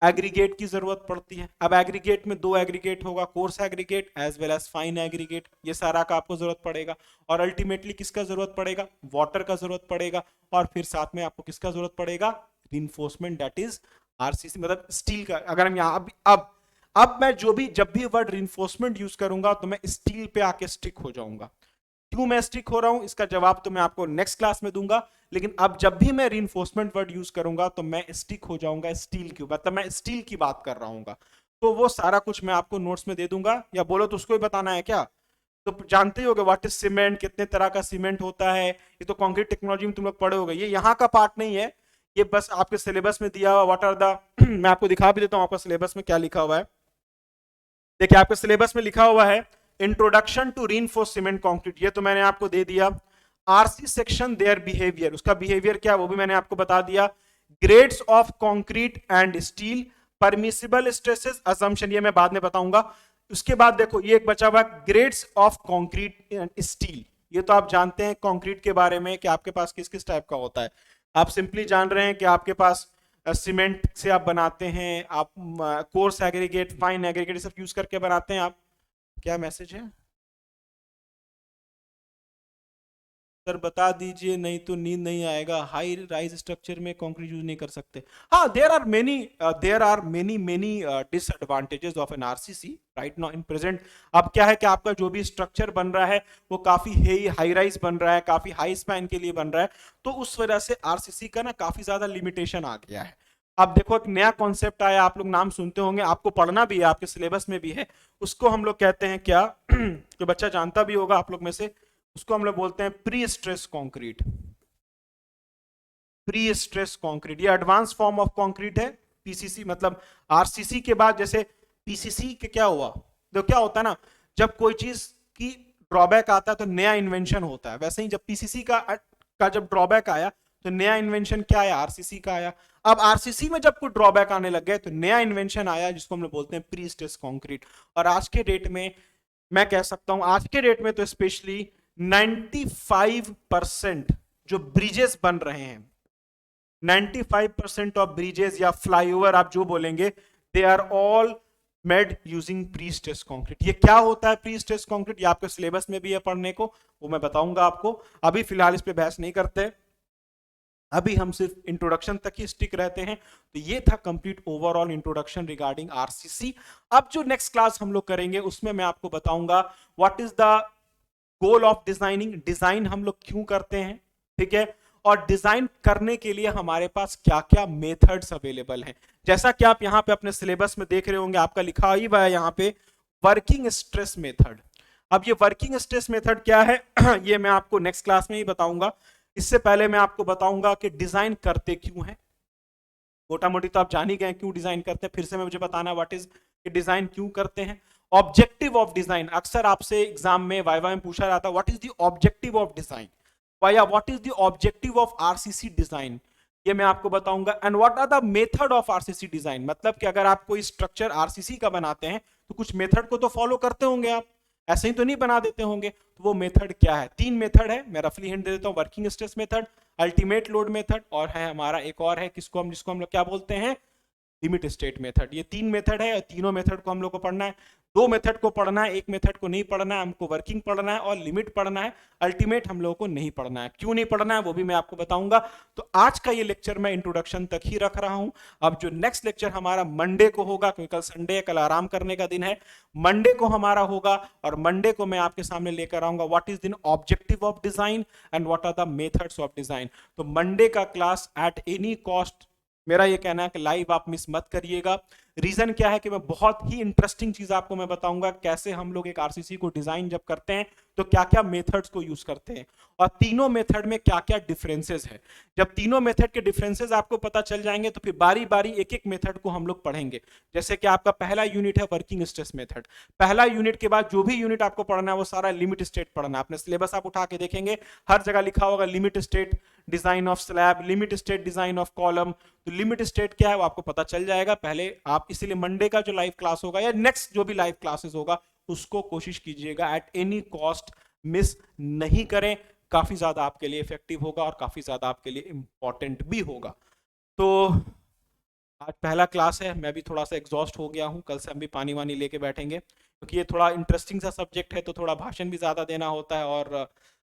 एग्रीगेट की जरूरत पड़ती है। अब एग्रीगेट में दो एग्रीगेट होगा, coarse aggregate as well as fine aggregate, ये सारा का आपको जरूरत पड़ेगा। और अल्टीमेटली किसका जरूरत पड़ेगा, वाटर का जरूरत पड़ेगा। और फिर साथ में आपको किसका जरूरत पड़ेगा, रिइंफोर्समेंट, दैट इज आरसीसी, मतलब स्टील का। अगर हम यहाँ अब मैं जो भी जब भी वर्ड रिइंफोर्समेंट यूज करूंगा तो मैं स्टील पे आके स्टिक हो जाऊंगा। क्यों मैं स्टिक हो रहा हूं इसका जवाब तो मैं आपको नेक्स्ट क्लास में दूंगा, लेकिन अब जब भी मैं रीइंफोर्समेंट वर्ड यूज करूंगा तो मैं स्टिक हो जाऊंगा स्टील की, मतलब मैं स्टील की बात कर रहा हूँ। तो वो सारा कुछ मैं आपको नोट्स में दे दूंगा, या बोलो तो उसको ही बताना है क्या? तो जानते ही होगे व्हाट इज सीमेंट, कितने तरह का सीमेंट होता है, ये तो कंक्रीट टेक्नोलॉजी में तुम लोग पढ़े होगे, ये यहाँ का पार्ट नहीं है, ये बस आपके सिलेबस में दिया हुआ व्हाट आर द मैं आपको दिखा भी देता हूँ आपका सिलेबस में क्या लिखा हुआ है। देखिए आपके सिलेबस में लिखा हुआ है introduction to reinforced cement concrete, ये तो मैंने आपको दे दिया। आरसी सेक्शन देयर बिहेवियर, उसका बिहेवियर क्या वो भी मैंने आपको बता दिया। Grades of concrete and steel, permissible stresses, assumption, ये मैं बाद में बताऊंगा। उसके बाद देखो ये एक बचा हुआ grades of concrete and steel, ये तो आप जानते हैं कंक्रीट के बारे में कि आपके पास किस किस टाइप का होता है। आप सिंपली जान रहे हैं कि आपके पास सीमेंट से आप बनाते हैं, आप कोर्स एग्रीगेट, फाइन एग्रीगेट सब यूज करके बनाते हैं आप। क्या मैसेज है सर बता दीजिए, नहीं तो नींद नहीं आएगा। हाई राइज स्ट्रक्चर में कंक्रीट यूज नहीं कर सकते। हाँ, there are many many disadvantages of an RCC right now in present. अब क्या है कि आपका जो भी स्ट्रक्चर बन रहा है वो काफी हाई राइज बन रहा है, काफी हाई स्पैन के लिए बन रहा है, तो उस वजह से आरसीसी का ना काफी ज्यादा लिमिटेशन आ गया है। अब देखो एक नया कॉन्सेप्ट आया, आप लोग नाम सुनते होंगे, आपको पढ़ना भी है, आपके सिलेबस में भी है, उसको हम लोग कहते हैं क्या जो बच्चा जानता भी होगा आप लोग में से, उसको हम लोग बोलते हैं pre stress concrete. Pre stress concrete ये एडवांस फॉर्म ऑफ कंक्रीट है। पीसीसी मतलब आरसीसी के बाद जैसे पीसीसी के क्या हुआ, तो क्या होता है ना, जब कोई चीज की ड्रॉबैक आता है तो नया इन्वेंशन होता है, वैसे ही जब पीसीसी का जब ड्रॉबैक आया तो नया इन्वेंशन क्या आया, आरसीसी का आया। अब आरसीसी में जब कोई ड्रॉबैक आने लग गए तो नया इन्वेंशन आया जिसको हम लोग बोलते हैं प्री स्ट्रेस कंक्रीट। और आज के डेट में मैं कह सकता हूं, आज के डेट में तो स्पेशली 95% जो ब्रिजेस बन रहे हैं, 95% ऑफ ब्रिजेस या फ्लाईओवर आप जो बोलेंगे, they are all made using pre stress concrete. ये क्या होता है प्री स्ट्रेस कंक्रीट, ये आपके सिलेबस में भी है पढ़ने को, वो मैं बताऊंगा आपको। अभी फिलहाल इस पे बहस नहीं करते, अभी हम सिर्फ इंट्रोडक्शन तक ही स्टिक रहते हैं। तो ये था complete overall introduction regarding RCC. अब जो नेक्स्ट क्लास हम लोग करेंगे उसमें मैं आपको बताऊंगा what is the goal of designing, design हम लोग क्यों करते हैं, ठीक है, और डिजाइन करने के लिए हमारे पास क्या क्या मेथड्स अवेलेबल हैं। जैसा कि आप यहाँ पे अपने सिलेबस में देख रहे होंगे, आपका लिखा ही हुआ है यहाँ पे वर्किंग स्ट्रेस मेथड। अब ये वर्किंग स्ट्रेस मेथड क्या है ये मैं आपको नेक्स्ट क्लास में ही बताऊंगा। इससे पहले मैं आपको बताऊंगा कि डिजाइन करते क्यों हैं। मोटा मोटी तो आप जान ही गए क्यों डिजाइन करते हैं, फिर से मैं मुझे बताना व्हाट इज कि डिजाइन क्यों करते हैं। ऑब्जेक्टिव ऑफ डिजाइन, अक्सर आपसे एग्जाम में वाइवा में पूछा जाता है what is the objective of design, या what is the objective of RCC design, ये मैं आपको बताऊंगा। And what are the method of RCC design, मतलब कि अगर आप कोई स्ट्रक्चर आरसीसी का बनाते हैं तो कुछ मेथड को तो फॉलो करते होंगे, आप ऐसे ही तो नहीं बना देते होंगे, तो वो मेथड क्या है। 3 मेथड है, मैं रफली हिंट दे देता हूं, working stress method, ultimate load method, और है हमारा एक और है जिसको हम लोग क्या बोलते हैं, लिमिट स्टेट मेथड। ये 3 मेथड है, तीनों मेथड को हम लोग को पढ़ना है। 2 मेथड को पढ़ना है, एक मेथड को नहीं पढ़ना है, हमको वर्किंग पढ़ना है और लिमिट पढ़ना है, अल्टीमेट हम लोगों को नहीं पढ़ना है। क्यों नहीं पढ़ना है वो भी मैं आपको बताऊंगा। तो आज का ये लेक्चर मैं इंट्रोडक्शन तक ही रख रहा हूं। अब जो नेक्स्ट लेक्चर हमारा मंडे को होगा, क्योंकि कल संडे है, कल आराम करने का दिन है, मंडे को हमारा होगा, और मंडे को मैं आपके सामने लेकर आऊंगा what is the objective of design and what are the methods of design. तो मंडे का क्लास एट एनी कॉस्ट, मेरा ये कहना है कि लाइव आप मिस मत करिएगा। रीजन क्या है कि मैं बहुत ही इंटरेस्टिंग चीज आपको मैं बताऊंगा, कैसे हम लोग एक आरसीसी को डिजाइन जब करते हैं तो क्या क्या मेथड्स को यूज करते हैं, और तीनों मेथड में क्या क्या डिफरेंसेस है। जब तीनों मेथड के डिफरेंसेस आपको पता चल जाएंगे तो फिर बारी बारी एक एक मेथड को हम लोग पढ़ेंगे। जैसे कि आपका पहला यूनिट है वर्किंग स्ट्रेस मेथड, पहला यूनिट के बाद जो भी यूनिट आपको पढ़ना है वो सारा लिमिट स्टेट पढ़ना है। अपने सिलेबस आप उठा के देखेंगे, हर जगह लिखा होगा limit state design of slab, limit state design of column. तो लिमिट स्टेट क्या है वो आपको पता चल जाएगा पहले आप, इसीलिए मंडे का जो लाइव क्लास होगा या नेक्स्ट जो भी लाइव क्लासेस होगा उसको कोशिश कीजिएगा एट एनी कॉस्ट मिस नहीं करें, काफी ज्यादा आपके लिए इफेक्टिव होगा और काफी ज्यादा आपके लिए इंपॉर्टेंट भी होगा। तो आज पहला क्लास है, मैं भी थोड़ा सा एग्जॉस्ट हो गया हूं, कल से हम भी पानी वानी लेके बैठेंगे, क्योंकि ये थोड़ा इंटरेस्टिंग सा सब्जेक्ट है, तो थोड़ा भाषण भी ज्यादा देना होता है और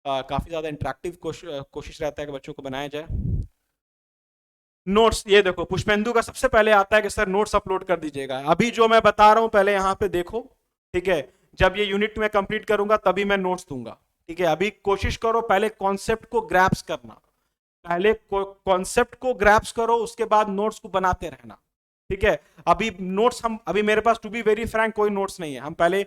काफी ज्यादा इंटरेक्टिव कोशिश रहता है कि बच्चों को बनाया जाए। नोट्स, ये देखो पुष्पेंदु का सबसे पहले आता है कि सर नोट्स अपलोड कर दीजिएगा। अभी जो मैं बता रहा हूं पहले यहाँ पे देखो, ठीक है, जब ये यूनिट में कंप्लीट करूंगा तभी मैं नोट्स दूंगा, ठीक है। अभी कोशिश करो पहले कॉन्सेप्ट को ग्रैप्स करना, पहले कॉन्सेप्ट को ग्रैप्स करो, उसके बाद नोट्स को बनाते रहना, ठीक है। अभी नोट्स अभी मेरे पास टू बी वेरी फ्रैंक कोई नोट्स नहीं है, हम पहले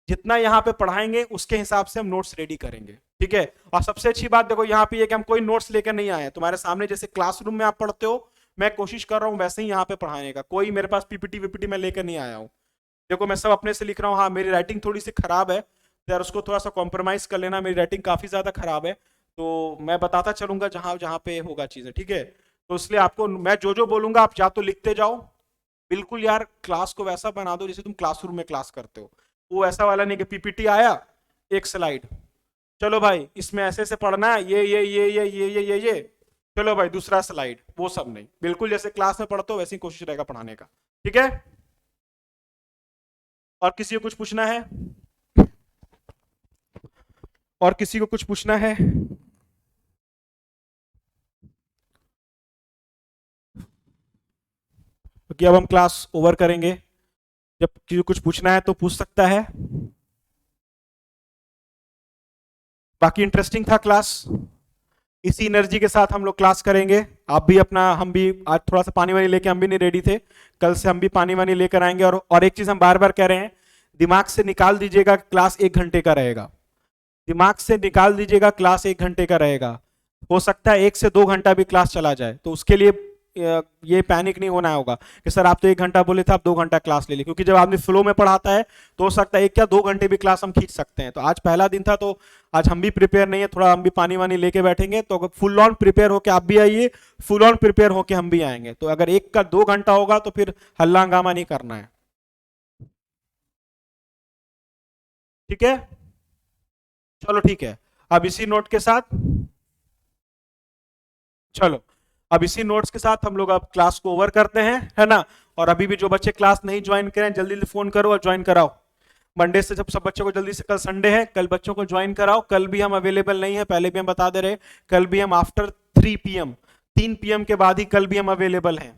जितना यहाँ पे पढ़ाएंगे उसके हिसाब से हम नोट्स रेडी करेंगे, ठीक है। और सबसे अच्छी बात देखो यहाँ पे ये कि हम कोई नोट्स लेकर नहीं आए, तुम्हारे सामने जैसे क्लासरूम में आप पढ़ते हो मैं कोशिश कर रहा हूँ वैसे ही यहाँ पे पढ़ाने का, कोई मेरे पास पीपीटी वीपीटी मैं लेकर नहीं आया हूँ। देखो मैं सब अपने से लिख रहा हूँ, हाँ मेरी राइटिंग थोड़ी सी खराब है यार, उसको थोड़ा सा कॉम्प्रोमाइज कर लेना, मेरी राइटिंग काफी ज्यादा खराब है, तो मैं बताता चलूंगा जहां जहां पे होगा चीजें, ठीक है। तो इसलिए आपको मैं जो जो बोलूंगा आप या तो लिखते जाओ, बिल्कुल यार क्लास को वैसा बना दो जैसे तुम क्लासरूम में क्लास करते हो, वो ऐसा वाला नहीं कि पीपीटी आया एक स्लाइड, चलो भाई इसमें ऐसे से पढ़ना है, ये चलो भाई दूसरा स्लाइड, वो सब नहीं, बिल्कुल जैसे क्लास में पढ़ते हो वैसे ही कोशिश रहेगा पढ़ाने का, ठीक है। और किसी को कुछ पूछना है, और किसी को कुछ पूछना है? क्योंकि अब हम क्लास ओवर करेंगे, जब किसी को कुछ पूछना है तो पूछ सकता है। बाकी इंटरेस्टिंग था क्लास, इसी एनर्जी के साथ हम लोग क्लास करेंगे। आप भी अपना, हम भी आज थोड़ा सा पानी वानी लेके हम भी नहीं रेडी थे, कल से हम भी पानी वानी लेकर आएंगे। और एक चीज हम बार बार कह रहे हैं, दिमाग से निकाल दीजिएगा क्लास 1 घंटे का रहेगा, दिमाग से निकाल दीजिएगा क्लास 1 घंटे का रहेगा, हो सकता है 1 से 2 घंटा भी क्लास चला जाए, तो उसके लिए ये पैनिक नहीं होना होगा कि सर आप तो 1 घंटा बोले थे, आप 2 घंटा क्लास ले ली, क्योंकि जब आदमी फ्लो में पढ़ाता है तो हो सकता है 1 या 2 घंटे भी क्लास हम खींच सकते हैं। तो आज पहला दिन था, तो आज हम भी प्रिपेयर नहीं है, थोड़ा हम भी पानी वानी लेके बैठेंगे। तो अगर फुल ऑन प्रिपेयर होके आप भी आइए, फुल ऑन प्रिपेयर होके हम भी आएंगे। तो अगर 1 का 2 घंटा होगा तो फिर हल्ला हंगामा नहीं करना है, ठीक है? चलो ठीक है। अब इसी नोट के साथ, चलो अब इसी नोट्स के साथ हम लोग अब क्लास को ओवर करते हैं, है ना? और अभी भी जो बच्चे क्लास नहीं ज्वाइन करें जल्दी जल्दी फोन करो और ज्वाइन कराओ। मंडे से जब सब बच्चों को जल्दी से, कल संडे है, कल बच्चों को ज्वाइन कराओ। कल भी हम अवेलेबल नहीं है, पहले भी हम बता दे रहे, कल भी हम आफ्टर 3 PM, 3 PM के बाद ही कल भी हम अवेलेबल हैं।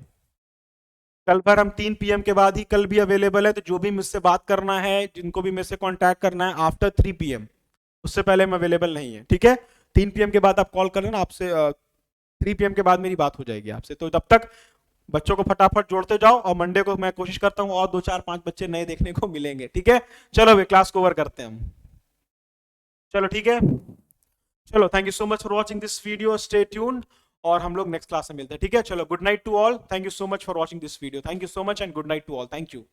कल भर हम 3 PM के बाद ही कल भी अवेलेबल है। तो जो भी मुझसे बात करना है, जिनको भी मुझसे कांटेक्ट करना है आफ्टर 3 PM, उससे पहले हम अवेलेबल नहीं है, ठीक है? 3 PM के बाद आप कॉल कर लेना, आपसे 3 PM के बाद मेरी बात हो जाएगी आपसे। तो तब तक बच्चों को फटाफट जोड़ते जाओ, और मंडे को मैं कोशिश करता हूँ और 2 4 5 बच्चे नए देखने को मिलेंगे, ठीक है? चलो अभी क्लास को ओवर करते हैं हम। चलो ठीक है, चलो thank you so much for watching this video, stay tuned, और हम लोग नेक्स्ट क्लास में मिलते हैं, ठीक है? चलो good night to all, thank you so much for watching this video, thank you so much and good night to all, thank you.